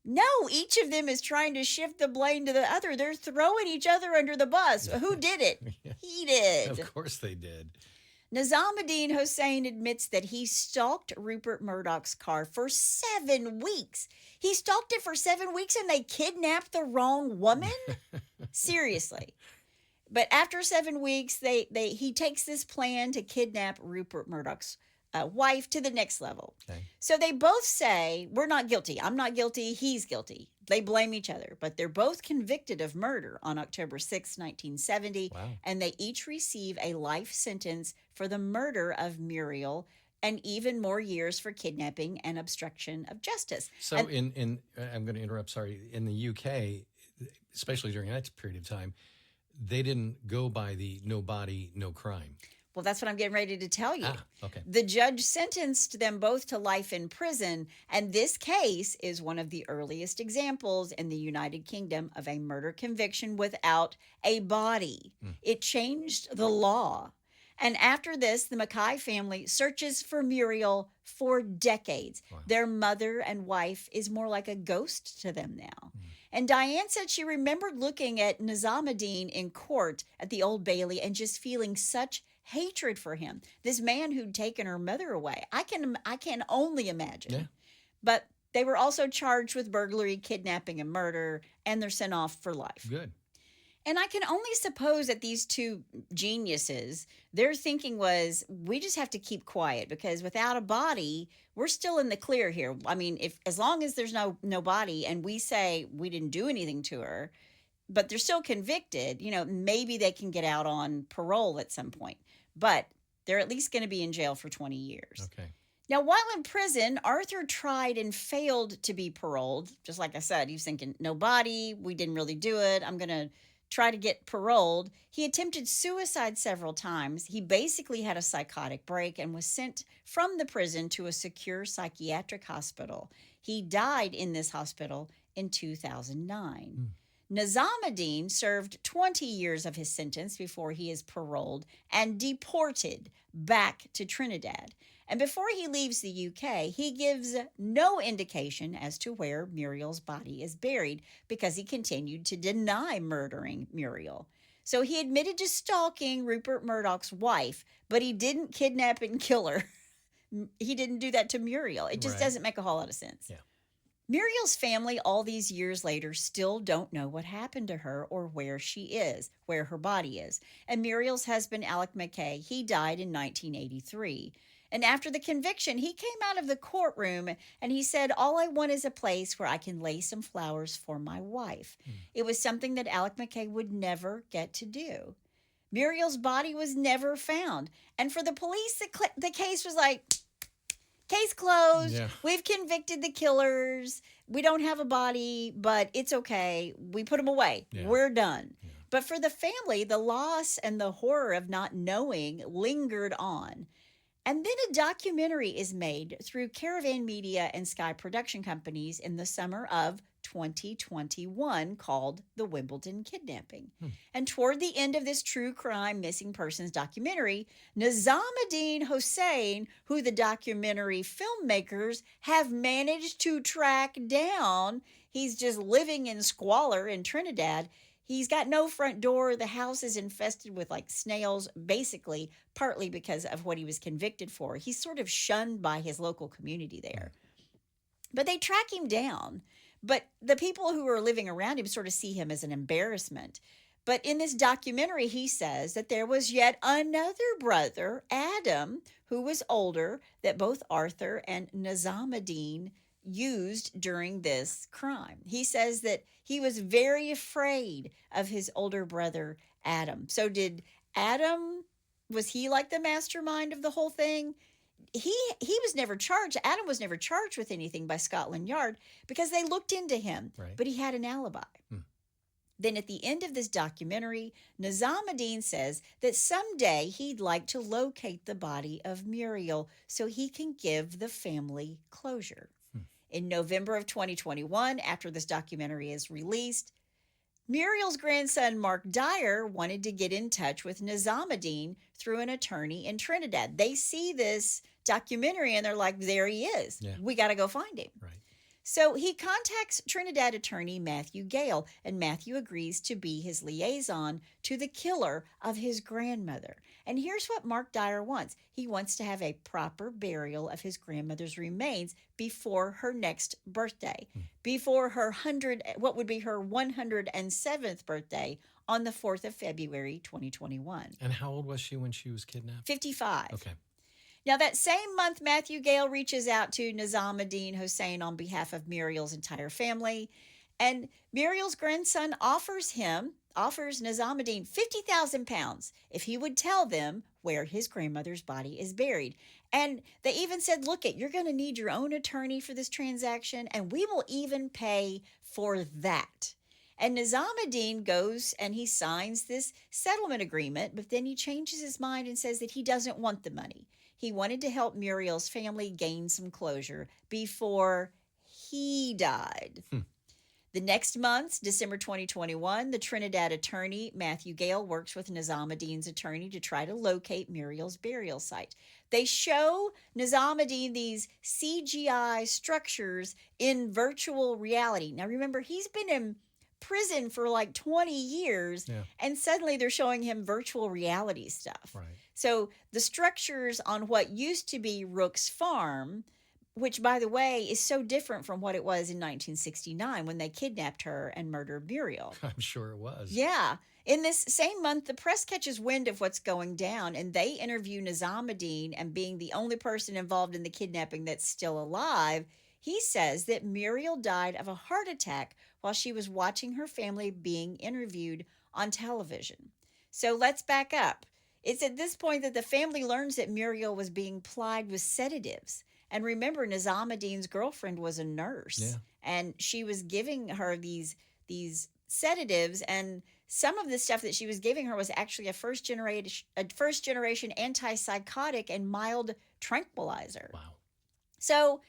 No, each of them is trying to shift the blame to the other. They're throwing each other under the bus. Who did it? He did. Of course they did. Nizamodeen Hosein admits that he stalked Rupert Murdoch's car for 7 weeks. He stalked it for 7 weeks and they kidnapped the wrong woman? Seriously. But after 7 weeks, he takes this plan to kidnap Rupert Murdoch's wife to the next level. Okay. So they both say, we're not guilty. I'm not guilty. He's guilty. They blame each other, but they're both convicted of murder on October 6, 1970. Wow. And they each receive a life sentence for the murder of Muriel and even more years for kidnapping and obstruction of justice. So in I'm going to interrupt, sorry. In the UK, especially during that period of time, they didn't go by the no body, no crime. Well, that's what I'm getting ready to tell you. Okay. The judge sentenced them both to life in prison, and this case is one of the earliest examples in the United Kingdom of a murder conviction without a body. It changed the law. And after this, the McKay family searches for Muriel for decades. Wow. Their mother and wife is more like a ghost to them now. And Diane said she remembered looking at Nizamodeen in court at the Old Bailey and just feeling such hatred for him. This man who'd taken her mother away. I can only imagine. Yeah. But they were also charged with burglary, kidnapping, and murder, and they're sent off for life. Good. And I can only suppose that these two geniuses, their thinking was, we just have to keep quiet because without a body, we're still in the clear here. I mean, as long as there's no body and we say we didn't do anything to her, but they're still convicted, maybe they can get out on parole at some point. But they're at least going to be in jail for 20 years. Okay. Now, while in prison, Arthur tried and failed to be paroled. Just like I said, he was thinking, no body, we didn't really do it. I'm going to try to get paroled. He attempted suicide several times. He basically had a psychotic break and was sent from the prison to a secure psychiatric hospital. He died in this hospital in 2009. Nizamodeen served 20 years of his sentence before he is paroled and deported back to Trinidad. And before he leaves the UK, he gives no indication as to where Muriel's body is buried because he continued to deny murdering Muriel. So he admitted to stalking Rupert Murdoch's wife, but he didn't kidnap and kill her. He didn't do that to Muriel. It just doesn't make a whole lot of sense. Yeah. Muriel's family, all these years later, still don't know what happened to her or where she is, where her body is. And Muriel's husband, Alec McKay, he died in 1983. And after the conviction, he came out of the courtroom and he said, all I want is a place where I can lay some flowers for my wife. It was something that Alec McKay would never get to do. Muriel's body was never found. And for the police, the case was like, case closed. Yeah. We've convicted the killers. We don't have a body, but it's okay. We put them away. Yeah. We're done. Yeah. But for the family, the loss and the horror of not knowing lingered on. And then a documentary is made through Caravan Media and Sky Production Companies in the summer of 2021 called The Wimbledon Kidnapping. And toward the end of this true crime missing persons documentary, Nizamodeen Hosein, who the documentary filmmakers have managed to track down, he's just living in squalor in Trinidad. He's got no front door. The house is infested with like snails, basically, partly because of what he was convicted for. He's sort of shunned by his local community there. But they track him down. But the people who are living around him sort of see him as an embarrassment. But in this documentary, he says that there was yet another brother, Adam, who was older, that both Arthur and Nizamodeen used during this crime. He says that he was very afraid of his older brother, Adam. So did Adam, was he like the mastermind of the whole thing? He was never charged. Adam was never charged with anything by Scotland Yard because they looked into him, but he had an alibi. Then at the end of this documentary, Nizamodeen says that someday he'd like to locate the body of Muriel so he can give the family closure. In November of 2021, after this documentary is released, Muriel's grandson, Mark Dyer, wanted to get in touch with Nizamodeen through an attorney in Trinidad. They see this documentary and they're like, there he is. Yeah. We got to go find him. Right. So he contacts Trinidad attorney Matthew Gale, and Matthew agrees to be his liaison to the killer of his grandmother. And here's what Mark Dyer wants. He wants to have a proper burial of his grandmother's remains before her next birthday, before her 107th birthday on the 4th of February, 2021. And how old was she when she was kidnapped? 55. Okay. Now, that same month, Matthew Gale reaches out to Nizamodeen Hosein on behalf of Muriel's entire family. And Muriel's grandson offers Nizamodeen 50,000 pounds if he would tell them where his grandmother's body is buried. And they even said, look, you're going to need your own attorney for this transaction, and we will even pay for that. And Nizamodeen goes and he signs this settlement agreement, but then he changes his mind and says that he doesn't want the money. He wanted to help Muriel's family gain some closure before he died. The next month, December 2021, the Trinidad attorney, Matthew Gale, works with Nizamodeen's attorney to try to locate Muriel's burial site. They show Nizamodeen these CGI structures in virtual reality. Now, remember, he's been in prison for like 20 years, and suddenly they're showing him virtual reality stuff. Right. So the structures on what used to be Rooks Farm, which, by the way, is so different from what it was in 1969 when they kidnapped her and murdered Muriel. I'm sure it was. Yeah. In this same month, the press catches wind of what's going down, and they interview Nizamodeen, and being the only person involved in the kidnapping that's still alive, he says that Muriel died of a heart attack while she was watching her family being interviewed on television. So let's back up. It's at this point that the family learns that Muriel was being plied with sedatives. And remember, Nizamodeen's girlfriend was a nurse, and she was giving her these sedatives, and some of the stuff that she was giving her was actually a first generation antipsychotic and mild tranquilizer. Wow. So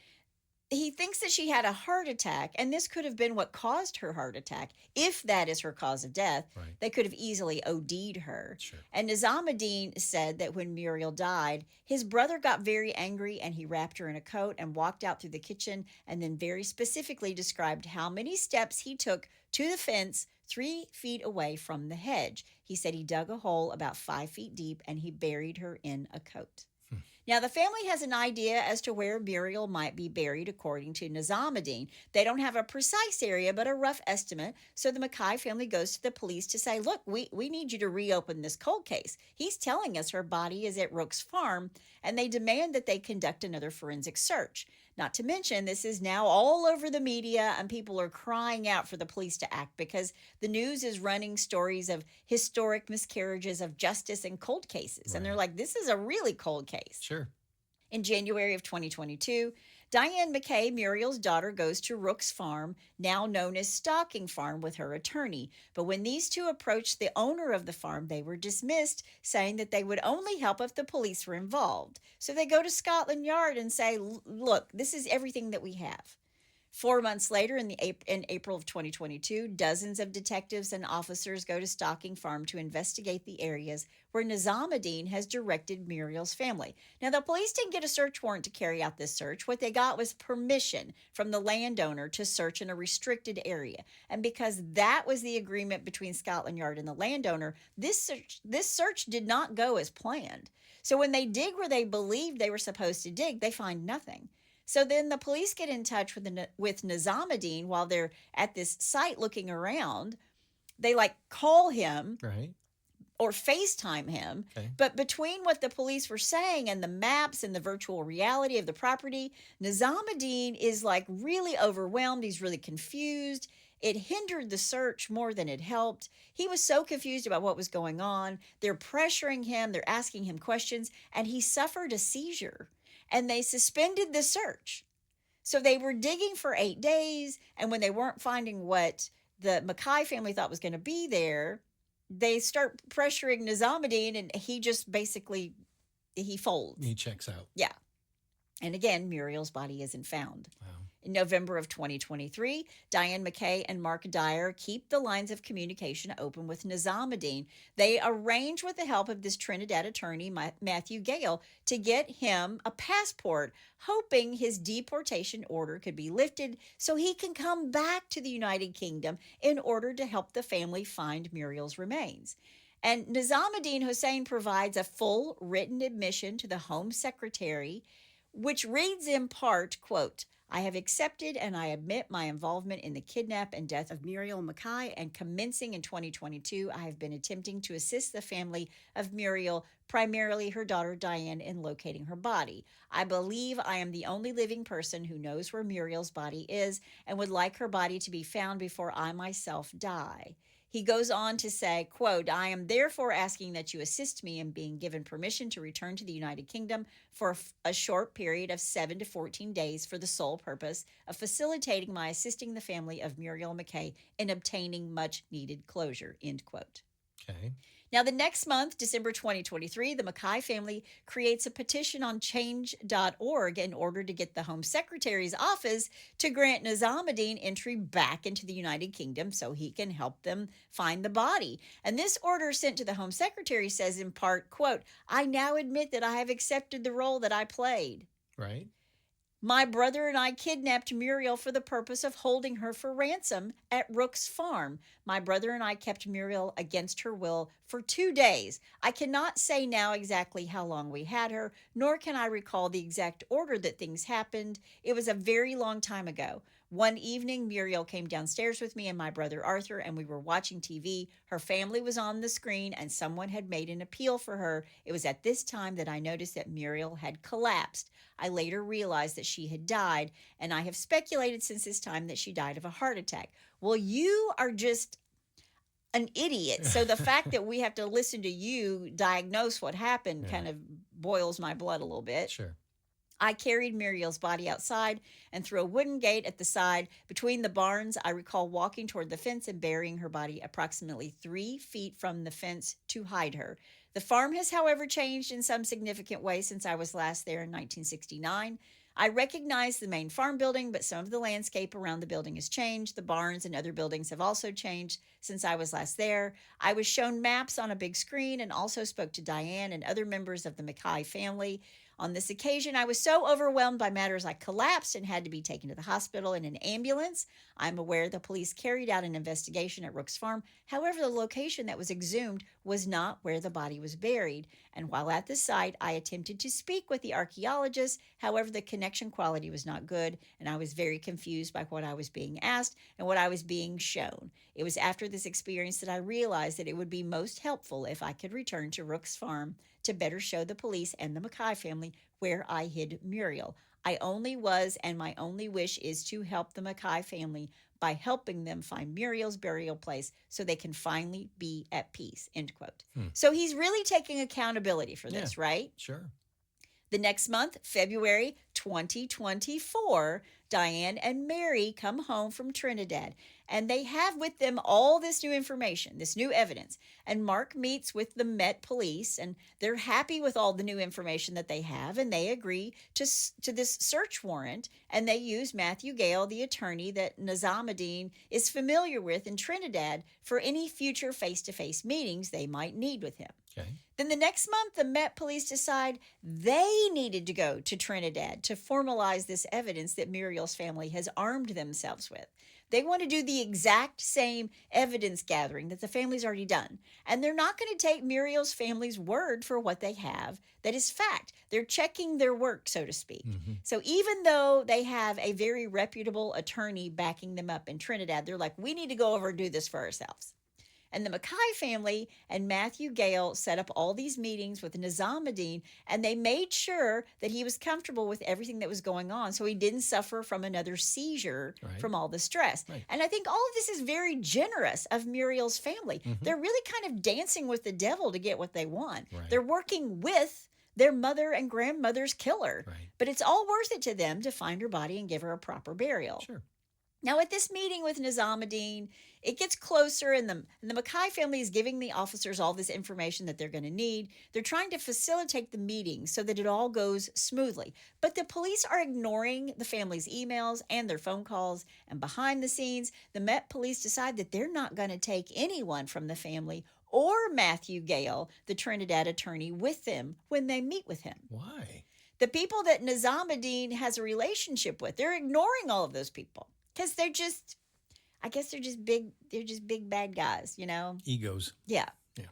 he thinks that she had a heart attack, and this could have been what caused her heart attack. If that is her cause of death, they could have easily OD'd her. Sure. And Nizamodeen said that when Muriel died, his brother got very angry, and he wrapped her in a coat and walked out through the kitchen, and then very specifically described how many steps he took to the fence 3 feet away from the hedge. He said he dug a hole about 5 feet deep, and he buried her in a coat. Now, the family has an idea as to where Muriel might be buried, according to Nizamodeen. They don't have a precise area, but a rough estimate. So the McKay family goes to the police to say, look, we need you to reopen this cold case. He's telling us her body is at Rooks Farm, and they demand that they conduct another forensic search. Not to mention, this is now all over the media, and people are crying out for the police to act because the news is running stories of historic miscarriages of justice in cold cases. And they're like, this is a really cold case. Sure. In January of 2022, Diane McKay, Muriel's daughter, goes to Rooks Farm, now known as Stalking Farm, with her attorney. But when these two approached the owner of the farm, they were dismissed, saying that they would only help if the police were involved. So they go to Scotland Yard and say, look, this is everything that we have. 4 months later, in April of 2022, dozens of detectives and officers go to Stalking Farm to investigate the areas where Nizamodeen has directed Muriel's family. Now, the police didn't get a search warrant to carry out this search. What they got was permission from the landowner to search in a restricted area. And because that was the agreement between Scotland Yard and the landowner, this search did not go as planned. So when they dig where they believed they were supposed to dig, they find nothing. So then the police get in touch with Nizamodeen while they're at this site looking around. They call him or FaceTime him. Okay. But between what the police were saying and the maps and the virtual reality of the property, Nizamodeen is really overwhelmed. He's really confused. It hindered the search more than it helped. He was so confused about what was going on. They're pressuring him. They're asking him questions. And he suffered a seizure. And they suspended the search. So they were digging for 8 days, and when they weren't finding what the McKay family thought was going to be there, they start pressuring Nizamodeen, and he just basically, he folds. He checks out. Yeah. And again, Muriel's body isn't found. Wow. In November of 2023, Diane McKay and Mark Dyer keep the lines of communication open with Nizamodeen. They arrange with the help of this Trinidad attorney, Matthew Gale, to get him a passport, hoping his deportation order could be lifted so he can come back to the United Kingdom in order to help the family find Muriel's remains. And Nizamodeen Hosein provides a full written admission to the Home Secretary, which reads in part, quote, I have accepted and I admit my involvement in the kidnap and death of Muriel McKay, and commencing in 2022, I have been attempting to assist the family of Muriel, primarily her daughter Diane, in locating her body. I believe I am the only living person who knows where Muriel's body is and would like her body to be found before I myself die. He goes on to say, quote, I am therefore asking that you assist me in being given permission to return to the United Kingdom for a short period of 7 to 14 days for the sole purpose of facilitating my assisting the family of Muriel McKay in obtaining much needed closure, end quote. Okay. Now, the next month, December 2023, the McKay family creates a petition on change.org in order to get the Home Secretary's office to grant Nizamodeen entry back into the United Kingdom so he can help them find the body. And this order sent to the Home Secretary says in part, quote, I now admit that I have accepted the role that I played. Right. My brother and I kidnapped Muriel for the purpose of holding her for ransom at Rooks Farm. My brother and I kept Muriel against her will for 2 days. I cannot say now exactly how long we had her, nor can I recall the exact order that things happened. It was a very long time ago. One evening, Muriel came downstairs with me and my brother Arthur, and we were watching TV. Her family was on the screen, and someone had made an appeal for her. It was at this time that I noticed that Muriel had collapsed. I later realized that she had died, and I have speculated since this time that she died of a heart attack. Well, you are just an idiot. So the fact that we have to listen to you diagnose what happened kind of boils my blood a little bit. Sure. I carried Muriel's body outside and through a wooden gate at the side between the barns. I recall walking toward the fence and burying her body approximately 3 feet from the fence to hide her. The farm has, however, changed in some significant way since I was last there in 1969. I recognize the main farm building, but some of the landscape around the building has changed. The barns and other buildings have also changed since I was last there. I was shown maps on a big screen and also spoke to Diane and other members of the McKay family. On this occasion, I was so overwhelmed by matters I collapsed and had to be taken to the hospital in an ambulance. I'm aware the police carried out an investigation at Rooks Farm. However, the location that was exhumed was not where the body was buried. And while at the site, I attempted to speak with the archaeologist. However, the connection quality was not good, and I was very confused by what I was being asked and what I was being shown. It was after this experience that I realized that it would be most helpful if I could return to Rooks Farm to better show the police and the McKay family where I hid Muriel. I only was, and my only wish is to help the McKay family by helping them find Muriel's burial place so they can finally be at peace, end quote. So he's really taking accountability for this, right? Sure. The next month, February 2024, Diane and Mary come home from Trinidad, and they have with them all this new information, this new evidence. And Mark meets with the Met Police, and they're happy with all the new information that they have, and they agree to this search warrant, and they use Matthew Gale, the attorney that Nizamodeen is familiar with in Trinidad, for any future face-to-face meetings they might need with him. Okay. Then the next month, the Met Police decide they needed to go to Trinidad to formalize this evidence that Muriel's family has armed themselves with. They want to do the exact same evidence gathering that the family's already done. And they're not going to take Muriel's family's word for what they have that is fact. They're checking their work, so to speak. So even though they have a very reputable attorney backing them up in Trinidad, they're like, we need to go over and do this for ourselves. And the McKay family and Matthew Gale set up all these meetings with Nizamodeen, and they made sure that he was comfortable with everything that was going on so he didn't suffer from another seizure from all the stress. And I think all of this is very generous of Muriel's family. They're really kind of dancing with the devil to get what they want. They're working with their mother and grandmother's killer. But it's all worth it to them to find her body and give her a proper burial. Sure. Now, at this meeting with Nizamodeen, it gets closer, and the McKay family is giving the officers all this information that they're going to need. They're trying to facilitate the meeting so that it all goes smoothly. But the police are ignoring the family's emails and their phone calls. And behind the scenes, the Met Police decide that they're not going to take anyone from the family or Matthew Gale, the Trinidad attorney, with them when they meet with him. Why? The people that Nizamodeen has a relationship with, they're ignoring all of those people. Because they're just big bad guys, you know? Egos. Yeah. Yeah.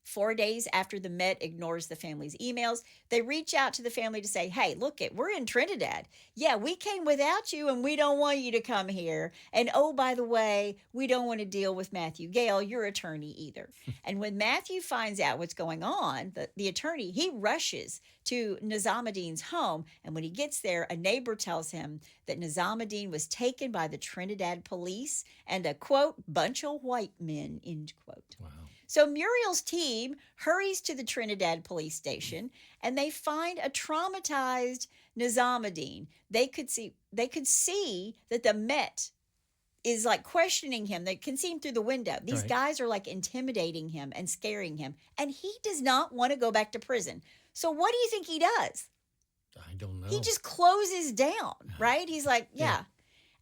4 days after the Met ignores the family's emails, they reach out to the family to say, hey, look, we're in Trinidad. Yeah, we came without you and we don't want you to come here. And oh, by the way, we don't want to deal with Matthew Gale, your attorney, either. And when Matthew finds out what's going on, the attorney, he rushes to Nizamodeen's home. And when he gets there, a neighbor tells him that Nizamodeen was taken by the Trinidad police and a, quote, bunch of white men, end quote. Wow. So Muriel's team hurries to the Trinidad police station, and they find a traumatized Nizamodeen. They could see that the Met is like questioning him. They can see him through the window. These guys are like intimidating him and scaring him, and he does not want to go back to prison. So what do you think he does? I don't know. He just closes down, right? He's like, yeah.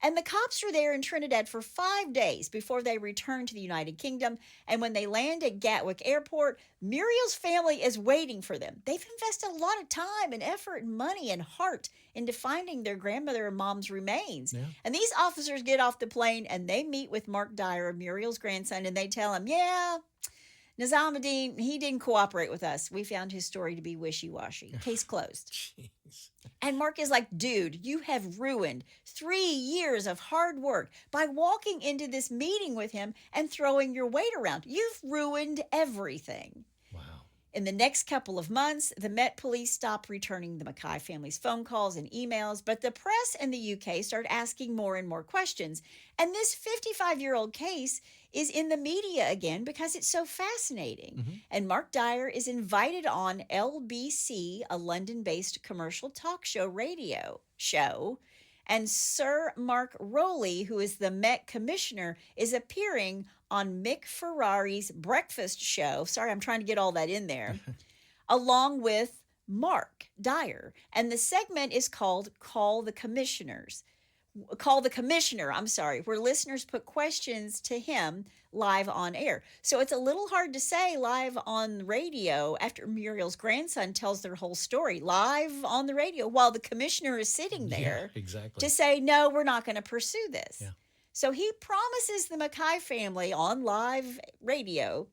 And the cops are there in Trinidad for 5 days before they return to the United Kingdom. And when they land at Gatwick Airport, Muriel's family is waiting for them. They've invested a lot of time and effort and money and heart into finding their grandmother and mom's remains. Yeah. And these officers get off the plane and they meet with Mark Dyer, Muriel's grandson, and they tell him, yeah, Nizamodeen, he didn't cooperate with us. We found his story to be wishy-washy. Case closed. Jeez. And Mark is like, dude, you have ruined 3 years of hard work by walking into this meeting with him and throwing your weight around. You've ruined everything. Wow. In the next couple of months, the Met Police stopped returning the McKay family's phone calls and emails, but the press in the UK started asking more and more questions. And this 55-year-old case is in the media again because it's so fascinating. Mm-hmm. And Mark Dyer is invited on LBC, a London-based commercial talk show radio show. And Sir Mark Rowley, who is the Met commissioner, is appearing on Mick Ferrari's breakfast show. Sorry, I'm trying to get all that in there. Along with Mark Dyer. And the segment is called Call the Commissioner, where listeners put questions to him live on air. So it's a little hard to say live on radio after Muriel's grandson tells their whole story live on the radio while the commissioner is sitting there to say, no, we're not going to pursue this. Yeah. So he promises the McKay family on live radio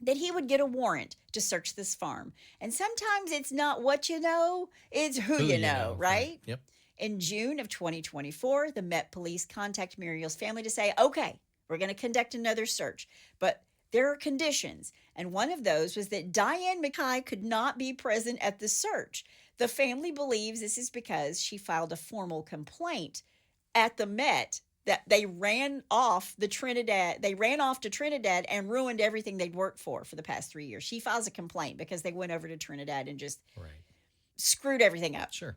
that he would get a warrant to search this farm. And sometimes it's not what you know, it's who you know, right? Yep. In June of 2024, the Met Police contact Muriel's family to say, okay, we're going to conduct another search, but there are conditions. And one of those was that Diane McKay could not be present at the search. The family believes this is because she filed a formal complaint at the Met that they ran off to Trinidad and ruined everything they'd worked for the past 3 years. She files a complaint because they went over to Trinidad and just screwed everything up. Sure.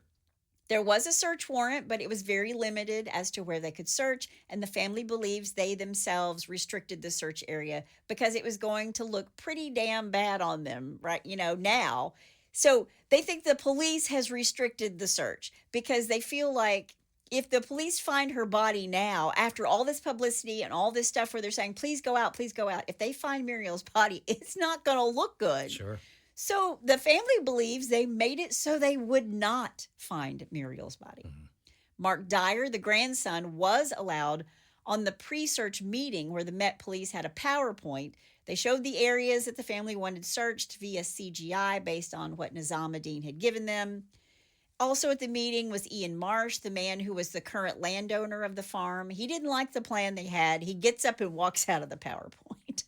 There was a search warrant, but it was very limited as to where they could search, and the family believes they themselves restricted the search area because it was going to look pretty damn bad on them, right? Now. So they think the police has restricted the search because they feel like if the police find her body now, after all this publicity and all this stuff where they're saying, please go out, if they find Muriel's body, it's not going to look good. Sure. So the family believes they made it so they would not find Muriel's body. Mm-hmm. Mark Dyer, the grandson, was allowed on the pre-search meeting where the Met Police had a PowerPoint. They showed the areas that the family wanted searched via CGI based on what Nizamodeen had given them. Also at the meeting was Ian Marsh, the man who was the current landowner of the farm. He didn't like the plan they had. He gets up and walks out of the PowerPoint.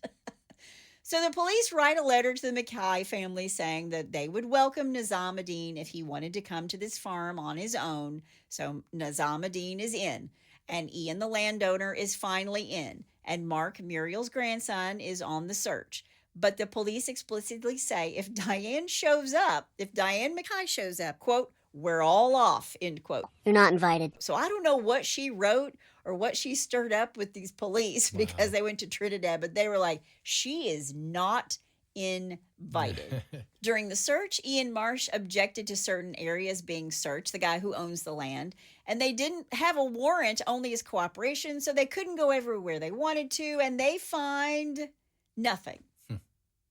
So the police write a letter to the McKay family saying that they would welcome Nizamodeen if he wanted to come to this farm on his own. So Nizamodeen is in, and Ian, the landowner, is finally in, and Mark, Muriel's grandson, is on the search. But the police explicitly say if Diane McKay shows up, quote, we're all off, end quote. You're not invited. So I don't know what she wrote or what she stirred up with these police because they went to Trinidad, but they were like, she is not invited. During the search, Ian Marsh objected to certain areas being searched, the guy who owns the land, and they didn't have a warrant, only his cooperation, so they couldn't go everywhere they wanted to, and they find nothing.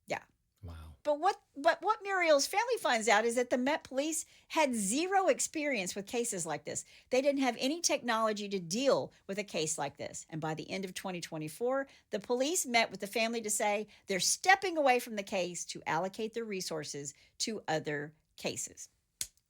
Yeah. Wow. But what Muriel's family finds out is that the Met Police had zero experience with cases like this. They didn't have any technology to deal with a case like this. And by the end of 2024, the police met with the family to say they're stepping away from the case to allocate their resources to other cases.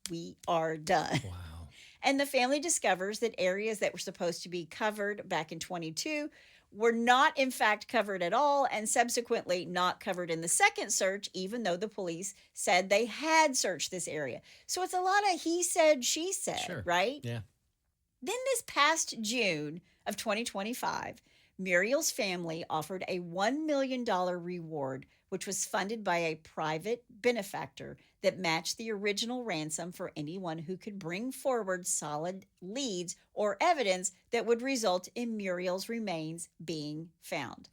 We are done. Wow. And the family discovers that areas that were supposed to be covered back in 22 were not in fact covered at all, and subsequently not covered in the second search, even though the police said they had searched this area. So it's a lot of he said, she said, right? Yeah. Then this past June of 2025, Muriel's family offered a $1 million reward, which was funded by a private benefactor that matched the original ransom for anyone who could bring forward solid leads or evidence that would result in Muriel's remains being found.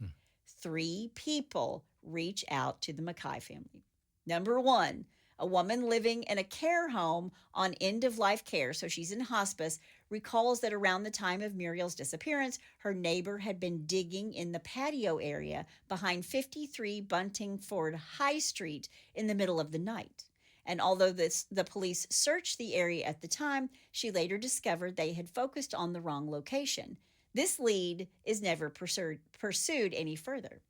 3 people reach out to the McKay family. Number 1, a woman living in a care home on end-of-life care, so she's in hospice, recalls that around the time of Muriel's disappearance, her neighbor had been digging in the patio area behind 53 Buntingford High Street in the middle of the night. And although the police searched the area at the time, she later discovered they had focused on the wrong location. This lead is never pursued any further.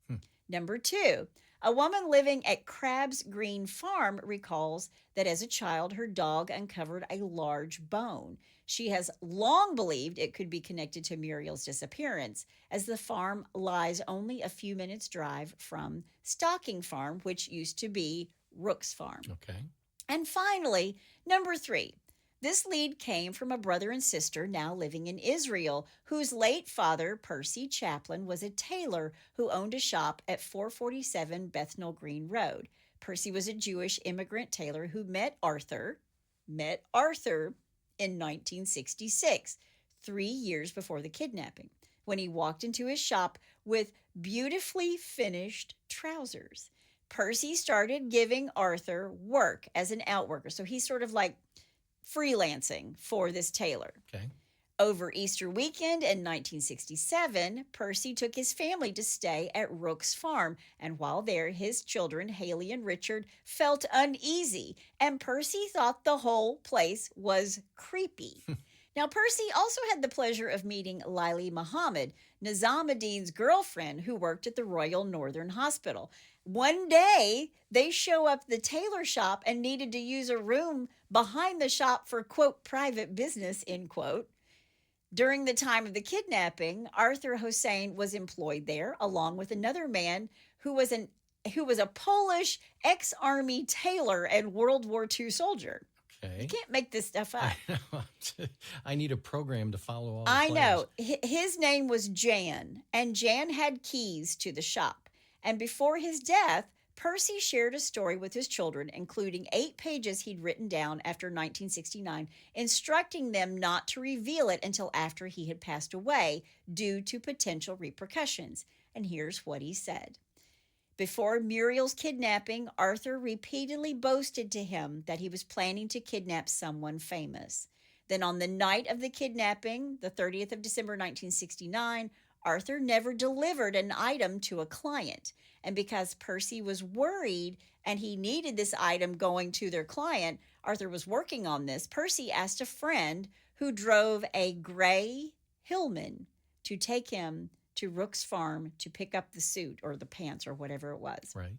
Number 2, a woman living at Crabs Green Farm recalls that as a child, her dog uncovered a large bone. She has long believed it could be connected to Muriel's disappearance, as the farm lies only a few minutes' drive from Stocking Farm, which used to be Rooks Farm. Okay. And finally, number 3. This lead came from a brother and sister now living in Israel, whose late father, Percy Chaplin, was a tailor who owned a shop at 447 Bethnal Green Road. Percy was a Jewish immigrant tailor who met Arthur in 1966, 3 years before the kidnapping, when he walked into his shop with beautifully finished trousers. Percy started giving Arthur work as an outworker, so he's sort of like freelancing for this tailor. Okay. Over Easter weekend in 1967, Percy took his family to stay at Rooks Farm, and while there, his children, Haley and Richard, felt uneasy, and Percy thought the whole place was creepy. Now, Percy also had the pleasure of meeting Lily Muhammad, Nizamodeen's girlfriend, who worked at the Royal Northern Hospital. One day, they show up at the tailor shop and needed to use a room behind the shop for, quote, private business, end quote. During the time of the kidnapping, Arthur Hosein was employed there, along with another man who was a Polish ex-army tailor and World War II soldier. Okay. You can't make this stuff up. I need a program to follow all the I players. know. His name was Jan, and Jan had keys to the shop. And before his death, Percy shared a story with his children, including 8 pages he'd written down after 1969, instructing them not to reveal it until after he had passed away due to potential repercussions. And here's what he said. Before Muriel's kidnapping, Arthur repeatedly boasted to him that he was planning to kidnap someone famous. Then on the night of the kidnapping, the 30th of December 1969, Arthur never delivered an item to a client. And because Percy was worried and he needed this item going to their client, Arthur was working on this. Percy asked a friend who drove a gray Hillman to take him to Rooks Farm to pick up the suit or the pants or whatever it was. Right.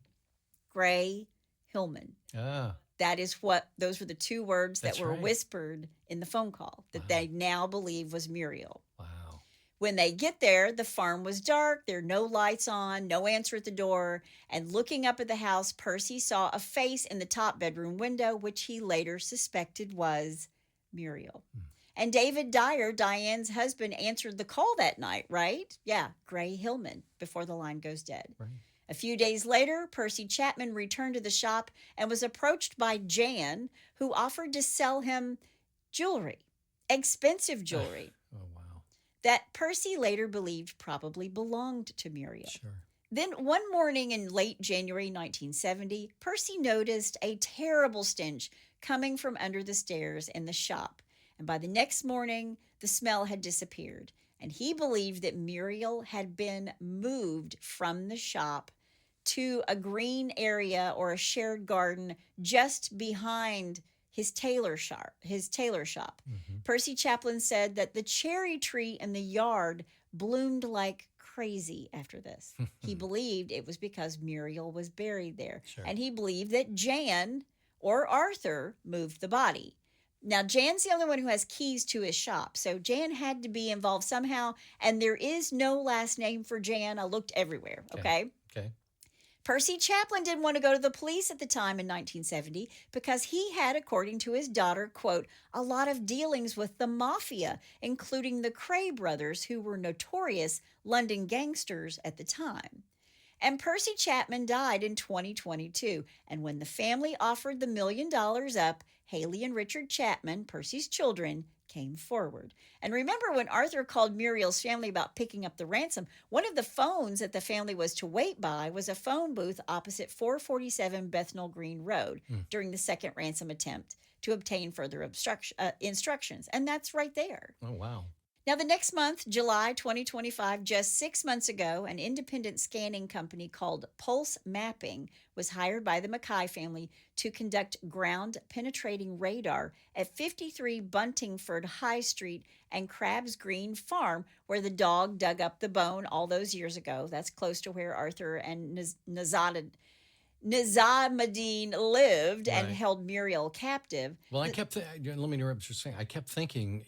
Gray Hillman. Ah. Those were the 2 words that That's were right. whispered in the phone call that they now believe was Muriel. Wow. When they get there, the farm was dark. There are no lights on, no answer at the door. And looking up at the house, Percy saw a face in the top bedroom window, which he later suspected was Muriel. And David Dyer, Diane's husband, answered the call that night, right? Yeah, Gray Hillman, before the line goes dead. Right. A few days later, Percy Chapman returned to the shop and was approached by Jan, who offered to sell him jewelry, expensive jewelry. Oh, wow. that Percy later believed probably belonged to Muriel. Sure. Then one morning in late January 1970, Percy noticed a terrible stench coming from under the stairs in the shop. And by the next morning, the smell had disappeared. And he believed that Muriel had been moved from the shop to a green area or a shared garden just behind his tailor shop. Mm-hmm. Percy Chaplin said that the cherry tree in the yard bloomed like crazy after this. He believed it was because Muriel was buried there. Sure. And he believed that Jan or Arthur moved the body. Now, Jan's the only one who has keys to his shop. So Jan had to be involved somehow. And there is no last name for Jan. I looked everywhere. Okay. Percy Chaplin didn't want to go to the police at the time in 1970 because he had, according to his daughter, quote, a lot of dealings with the mafia, including the Cray brothers, who were notorious London gangsters at the time. And Percy Chapman died in 2022. And when the family offered the $1 million up, Haley and Richard Chapman, Percy's children, came forward. And remember when Arthur called Muriel's family about picking up the ransom, one of the phones that the family was to wait by was a phone booth opposite 447 Bethnal Green Road during the second ransom attempt to obtain further instructions. And that's right there. Oh, wow. Now, the next month, July 2025, just 6 months ago, an independent scanning company called Pulse Mapping was hired by the McKay family to conduct ground-penetrating radar at 53 Buntingford High Street and Crabs Green Farm, where the dog dug up the bone all those years ago. That's close to where Arthur and Nizamodeen lived and held Muriel captive. Well, let me interrupt you saying. I kept thinking,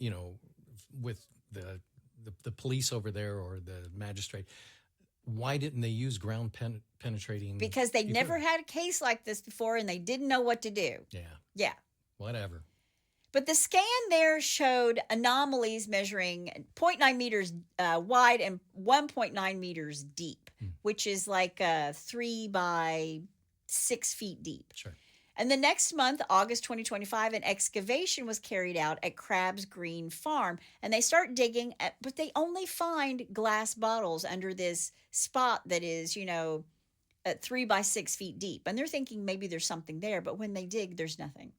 with the police over there or the magistrate, why didn't they use ground penetrating? Because they never had a case like this before and they didn't know what to do. Yeah. Whatever. But the scan there showed anomalies measuring 0.9 meters wide and 1.9 meters deep, which is like 3 by 6 feet deep. Sure. And the next month, August 2025, an excavation was carried out at Crabs Green Farm. And they start digging, but they only find glass bottles under this spot that is, at 3 by 6 feet deep. And they're thinking maybe there's something there. But when they dig, there's nothing.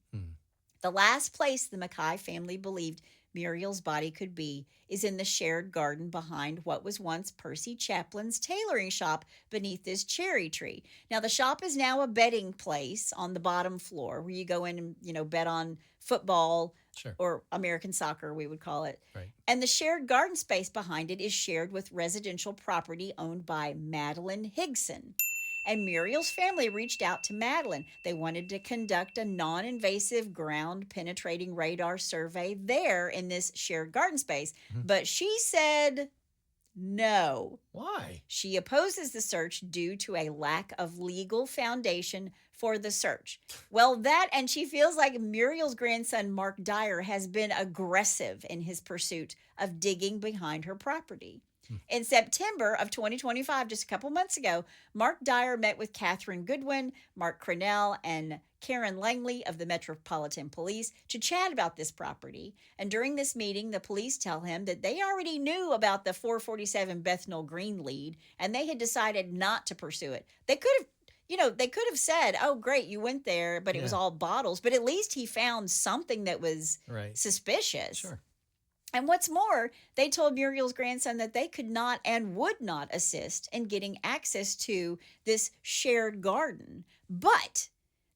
The last place the McKay family believed Muriel's body could be is in the shared garden behind what was once Percy Chaplin's tailoring shop beneath this cherry tree. Now, the shop is now a betting place on the bottom floor where you go in and, bet on football or American soccer, we would call it. Right. And the shared garden space behind it is shared with residential property owned by Madeline Higson. And Muriel's family reached out to Madeline. They wanted to conduct a non-invasive ground-penetrating radar survey there in this shared garden space. But she said no. Why? She opposes the search due to a lack of legal foundation for the search. Well, and she feels like Muriel's grandson, Mark Dyer, has been aggressive in his pursuit of digging behind her property. In September of 2025, just a couple months ago, Mark Dyer met with Catherine Goodwin, Mark Cronell, and Karen Langley of the Metropolitan Police to chat about this property. And during this meeting, the police tell him that they already knew about the 447 Bethnal Green lead, and they had decided not to pursue it. They could have said, oh, great, you went there, but it was all bottles. But at least he found something that was suspicious. Sure. And what's more, they told Muriel's grandson that they could not and would not assist in getting access to this shared garden. But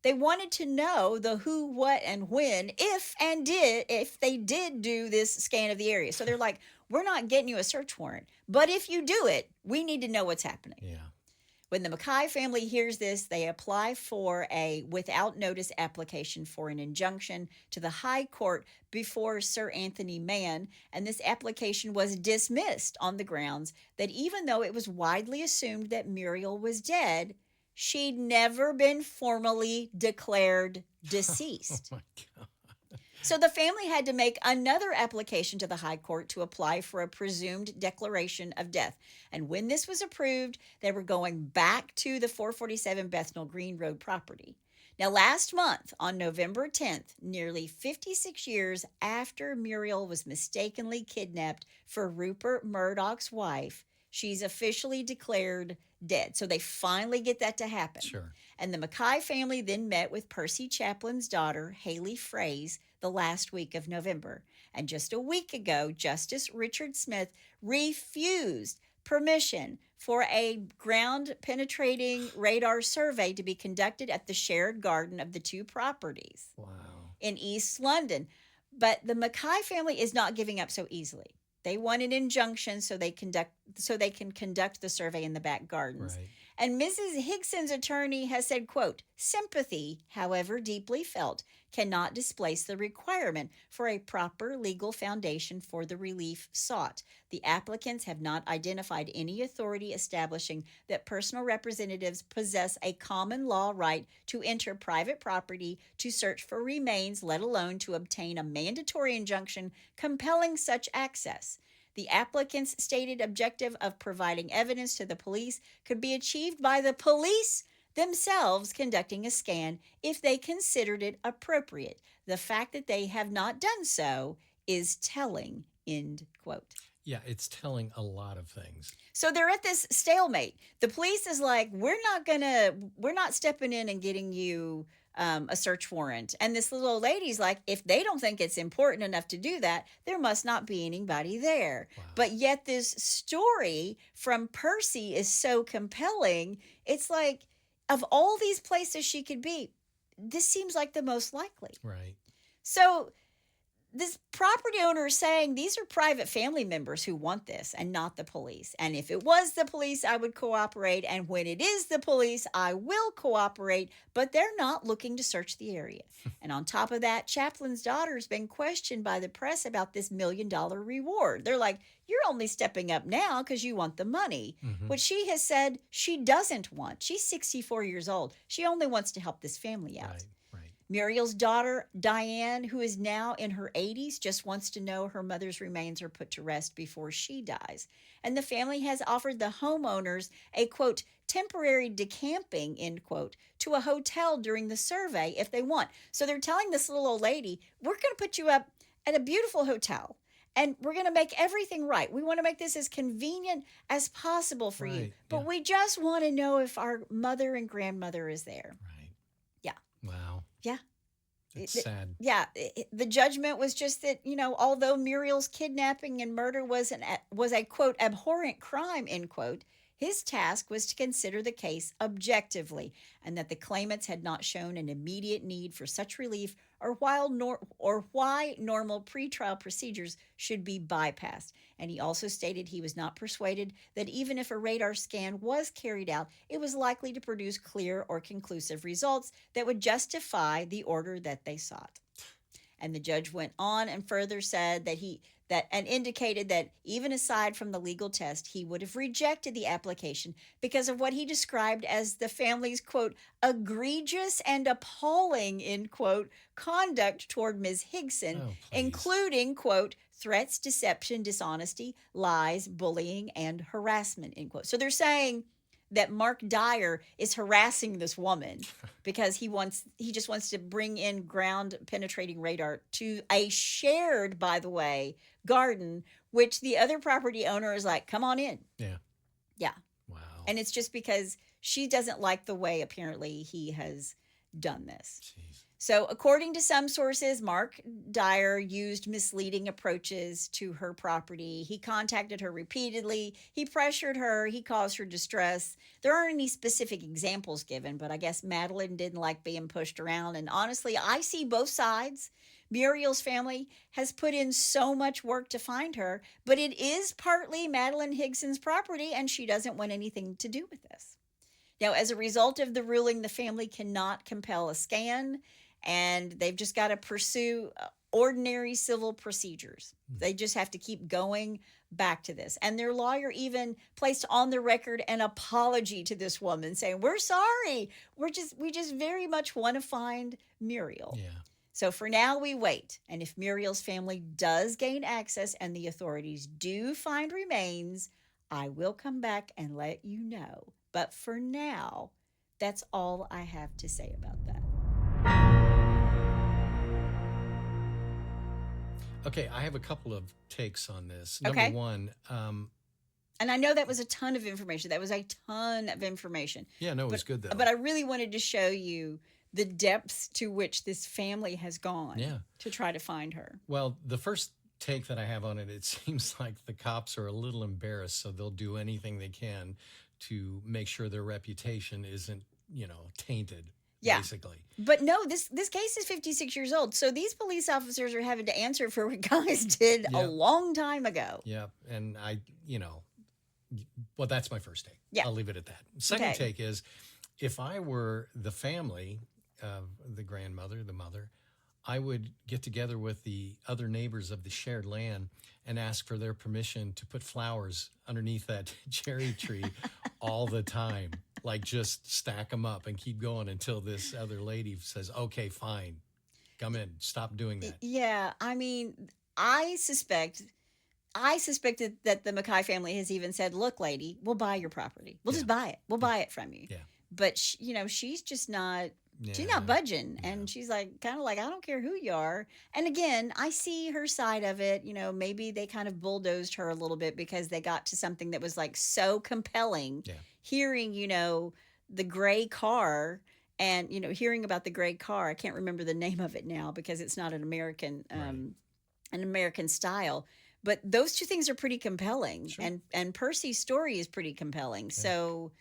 they wanted to know the who, what, and when, if they did do this scan of the area. So they're like, we're not getting you a search warrant, but if you do it, we need to know what's happening. Yeah. When the McKay family hears this, they apply for a without notice application for an injunction to the High Court before Sir Anthony Mann, and this application was dismissed on the grounds that even though it was widely assumed that Muriel was dead, she'd never been formally declared deceased. Oh, my God. So the family had to make another application to the High Court to apply for a presumed declaration of death. And when this was approved, they were going back to the 447 Bethnal Green Road property. Now, last month, on November 10th, nearly 56 years after Muriel was mistakenly kidnapped for Rupert Murdoch's wife, she's officially declared dead. So they finally get that to happen. Sure. And the McKay family then met with Percy Chaplin's daughter, Haley Fraze, the last week of November. And just a week ago, Justice Richard Smith refused permission for a ground-penetrating radar survey to be conducted at the shared garden of the two properties in East London. But the McKay family is not giving up so easily. They want an injunction so they can conduct the survey in the back gardens. Right. And Mrs. Higson's attorney has said, quote, sympathy, however deeply felt, cannot displace the requirement for a proper legal foundation for the relief sought. The applicants have not identified any authority establishing that personal representatives possess a common law right to enter private property to search for remains, let alone to obtain a mandatory injunction compelling such access. The applicant's stated objective of providing evidence to the police could be achieved by the police themselves conducting a scan if they considered it appropriate. The fact that they have not done so is telling, end quote. Yeah, it's telling a lot of things. So they're at this stalemate. The police is like, we're not stepping in and getting you a search warrant. And this little old lady's like, if they don't think it's important enough to do that, there must not be anybody there. Wow. But yet this story from Percy is so compelling. It's like, of all these places she could be, this seems like the most likely. Right. So this property owner is saying these are private family members who want this and not the police. And if it was the police, I would cooperate. And when it is the police, I will cooperate. But they're not looking to search the area. And on top of that, Chaplin's daughter has been questioned by the press about this $1 million reward. They're like, you're only stepping up now because you want the money, which she has said she doesn't want. She's 64 years old. She only wants to help this family out. Right. Muriel's daughter, Diane, who is now in her 80s, just wants to know her mother's remains are put to rest before she dies. And the family has offered the homeowners a, quote, temporary decamping, end quote, to a hotel during the survey if they want. So they're telling this little old lady, we're going to put you up at a beautiful hotel. And we're going to make everything right. We want to make this as convenient as possible for you. But we just want to know if our mother and grandmother is there. Right. Yeah. Wow. Yeah. It's sad. Yeah. The judgment was just that, although Muriel's kidnapping and murder was a, quote, abhorrent crime, end quote, his task was to consider the case objectively and that the claimants had not shown an immediate need for such relief or why normal pretrial procedures should be bypassed. And he also stated he was not persuaded that even if a radar scan was carried out, it was likely to produce clear or conclusive results that would justify the order that they sought. And the judge went on and further said and indicated that even aside from the legal test, he would have rejected the application because of what he described as the family's, quote, egregious and appalling, end quote, conduct toward Ms. Higson, including, quote, threats, deception, dishonesty, lies, bullying, and harassment, end quote. So they're saying that Mark Dyer is harassing this woman because he just wants to bring in ground penetrating radar to a shared, by the way, garden, which the other property owner is like, come on in. Yeah. Yeah. Wow. And it's just because she doesn't like the way apparently he has done this. Jeez. So according to some sources, Mark Dyer used misleading approaches to her property. He contacted her repeatedly. He pressured her. He caused her distress. There aren't any specific examples given, but I guess Madeline didn't like being pushed around. And honestly, I see both sides. Muriel's family has put in so much work to find her, but it is partly Madeline Higson's property, and she doesn't want anything to do with this. Now, as a result of the ruling, the family cannot compel a scan, and they've just got to pursue ordinary civil procedures. They just have to keep going back to this. And their lawyer even placed on the record an apology to this woman saying, we're sorry. We just very much want to find Muriel. Yeah. So for now, we wait. And if Muriel's family does gain access and the authorities do find remains, I will come back and let you know. But for now, that's all I have to say about that. Okay, I have a couple of takes on this. Okay. Number one, And I know that was a ton of information. That was a ton of information. yeah, no, it was good though. But I really wanted to show you the depths to which this family has gone to try to find her. Well, the first take that I have on it, it seems like the cops are a little embarrassed, so they'll do anything they can to make sure their reputation isn't, tainted. Yeah. Basically. But no, this case is 56 years old. So these police officers are having to answer for what guys did a long time ago. Yeah. And well, that's my first take. Yeah. I'll leave it at that. Second take is, if I were the family of the grandmother, the mother, I would get together with the other neighbors of the shared land and ask for their permission to put flowers underneath that cherry tree all the time. Like, just stack them up and keep going until this other lady says, okay, fine, come in, stop doing that. Yeah. I mean, I suspected that the McKay family has even said, look, lady, we'll buy your property. We'll just buy it. We'll buy it from you. Yeah. But, she's just not... She's not budging. And she's like, kind of like, I don't care who you are. And again, I see her side of it. Maybe they kind of bulldozed her a little bit because they got to something that was like so compelling. Yeah. Hearing, the gray car and, hearing about the gray car. I can't remember the name of it now because it's not an American style. But those two things are pretty compelling. Sure. And Percy's story is pretty compelling. Yeah. So...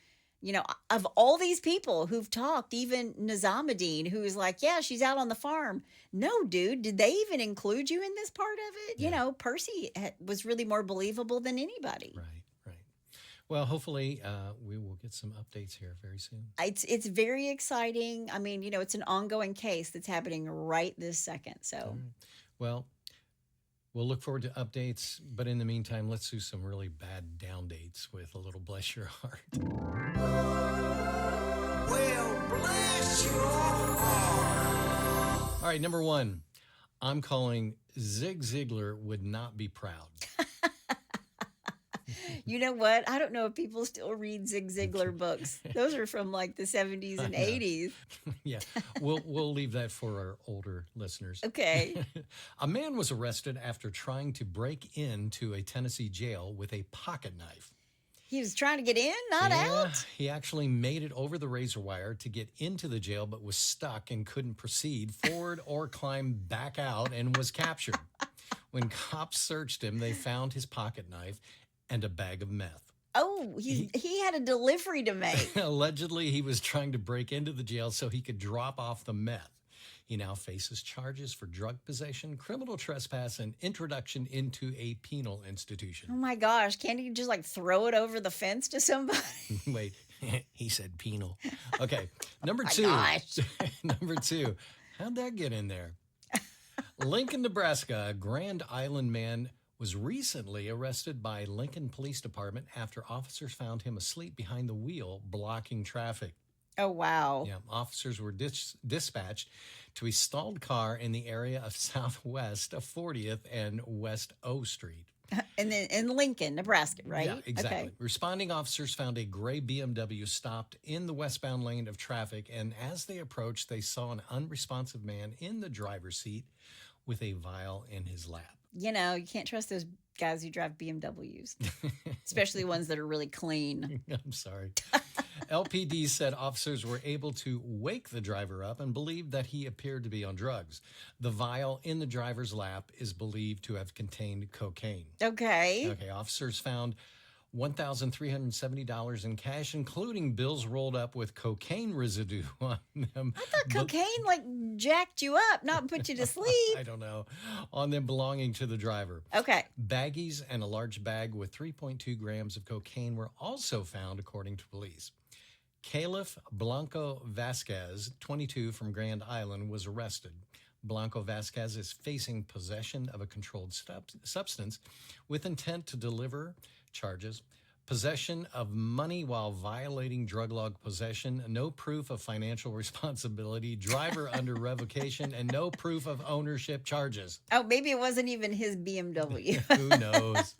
of all these people who've talked, even Nizamodeen, who is like, yeah, she's out on the farm. No, dude, did they even include you in this part of it? Yeah. Percy was really more believable than anybody. Right. Well, hopefully we will get some updates here very soon. It's very exciting. I mean, it's an ongoing case that's happening right this second. So, right. Well, we'll look forward to updates, but in the meantime, let's do some really bad down dates with a little Bless Your Heart. Well, bless your heart. All right, number one, I'm calling Zig Ziglar would not be proud. You know what? I don't know if people still read Zig Ziglar books. Those are from like the 70s and 80s. Yeah, we'll leave that for our older listeners. Okay. A man was arrested after trying to break into a Tennessee jail with a pocket knife. He was trying to get in, not out? He actually made it over the razor wire to get into the jail, but was stuck and couldn't proceed forward or climb back out and was captured. When cops searched him, they found his pocket knife and a bag of meth. Oh, he had a delivery to make. Allegedly, he was trying to break into the jail so he could drop off the meth. He now faces charges for drug possession, criminal trespass, and introduction into a penal institution. Oh my gosh, can't he just like throw it over the fence to somebody? Wait, he said penal. Okay, number two. Gosh. Number two, how'd that get in there? Lincoln, Nebraska, a Grand Island man was recently arrested by Lincoln Police Department after officers found him asleep behind the wheel, blocking traffic. Oh, wow. Yeah, officers were dispatched to a stalled car in the area of southwest of 40th and West O Street. And then in Lincoln, Nebraska, right? Yeah, exactly. Okay. Responding officers found a gray BMW stopped in the westbound lane of traffic, and as they approached, they saw an unresponsive man in the driver's seat with a vial in his lap. You can't trust those guys who drive BMWs, especially ones that are really clean. I'm sorry. LPD said officers were able to wake the driver up and believed that he appeared to be on drugs. The vial in the driver's lap is believed to have contained cocaine. Okay. Officers found $1,370 in cash, including bills rolled up with cocaine residue on them. I thought cocaine jacked you up, not put you to sleep. I don't know. On them belonging to the driver. Okay. Baggies and a large bag with 3.2 grams of cocaine were also found, according to police. Caliph Blanco Vasquez, 22, from Grand Island, was arrested. Blanco Vasquez is facing possession of a controlled substance with intent to deliver charges, possession of money while violating drug log possession, no proof of financial responsibility, driver under revocation, and no proof of ownership charges. Oh, maybe it wasn't even his BMW. Who knows?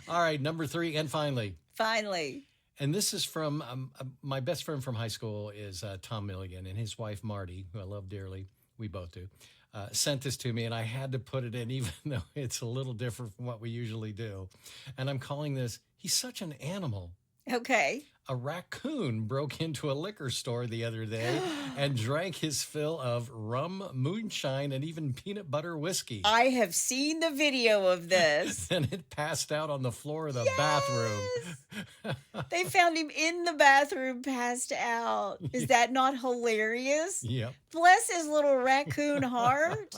All right, number three, and finally. And this is from my best friend from high school is Tom Milligan and his wife Marty, who I love dearly. We both do. sent this to me, and I had to put it in, even though it's a little different from what we usually do. And I'm calling this, He's Such an Animal. Okay. A raccoon broke into a liquor store the other day and drank his fill of rum, moonshine, and even peanut butter whiskey. I have seen the video of this. And it passed out on the floor of the bathroom. They found him in the bathroom, passed out. Is that not hilarious? Yep. Bless his little raccoon heart.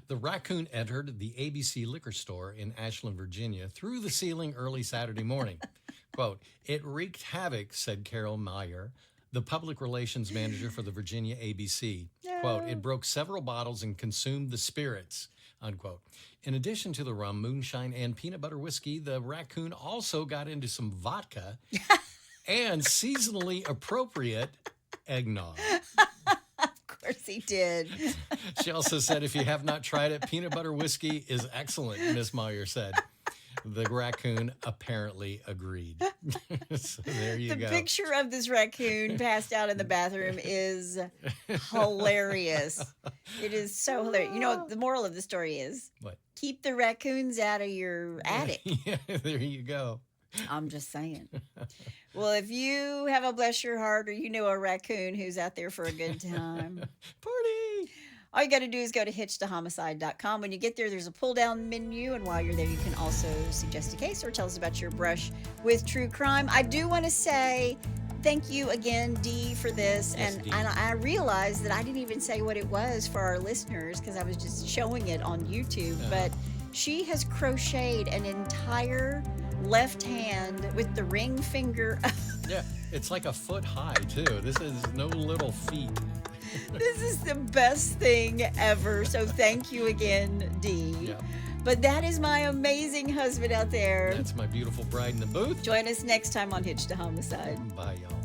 The raccoon entered the ABC liquor store in Ashland, Virginia, through the ceiling early Saturday morning. Quote, "It wreaked havoc," said Carol Meyer, the public relations manager for the Virginia ABC. Quote, "It broke several bottles and consumed the spirits," unquote. In addition to the rum, moonshine, and peanut butter whiskey, the raccoon also got into some vodka and seasonally appropriate eggnog. Of course he did. She also said, "If you have not tried it, peanut butter whiskey is excellent," Miss Meyer said. The raccoon apparently agreed. So there you go. The picture of this raccoon passed out in the bathroom is hilarious. It is so hilarious. You know what the moral of the story is? What? Keep the raccoons out of your attic. Yeah, there you go. I'm just saying. Well, if you have a bless your heart or you know a raccoon who's out there for a good time, Party! all you got to do is go to hitchedtohomicide.com. When you get there, there's a pull-down menu, and while you're there, you can also suggest a case or tell us about your brush with true crime. I do want to say thank you again, Dee, for this. Yes, and Dee. I realized that I didn't even say what it was for our listeners because I was just showing it on YouTube. But she has crocheted an entire left hand with the ring finger. Yeah, it's like a foot high, too. This is no little feat. This is the best thing ever. So thank you again, Dee. Yeah. But that is my amazing husband out there. That's my beautiful bride in the booth. Join us next time on Hitched to Homicide. Bye, y'all.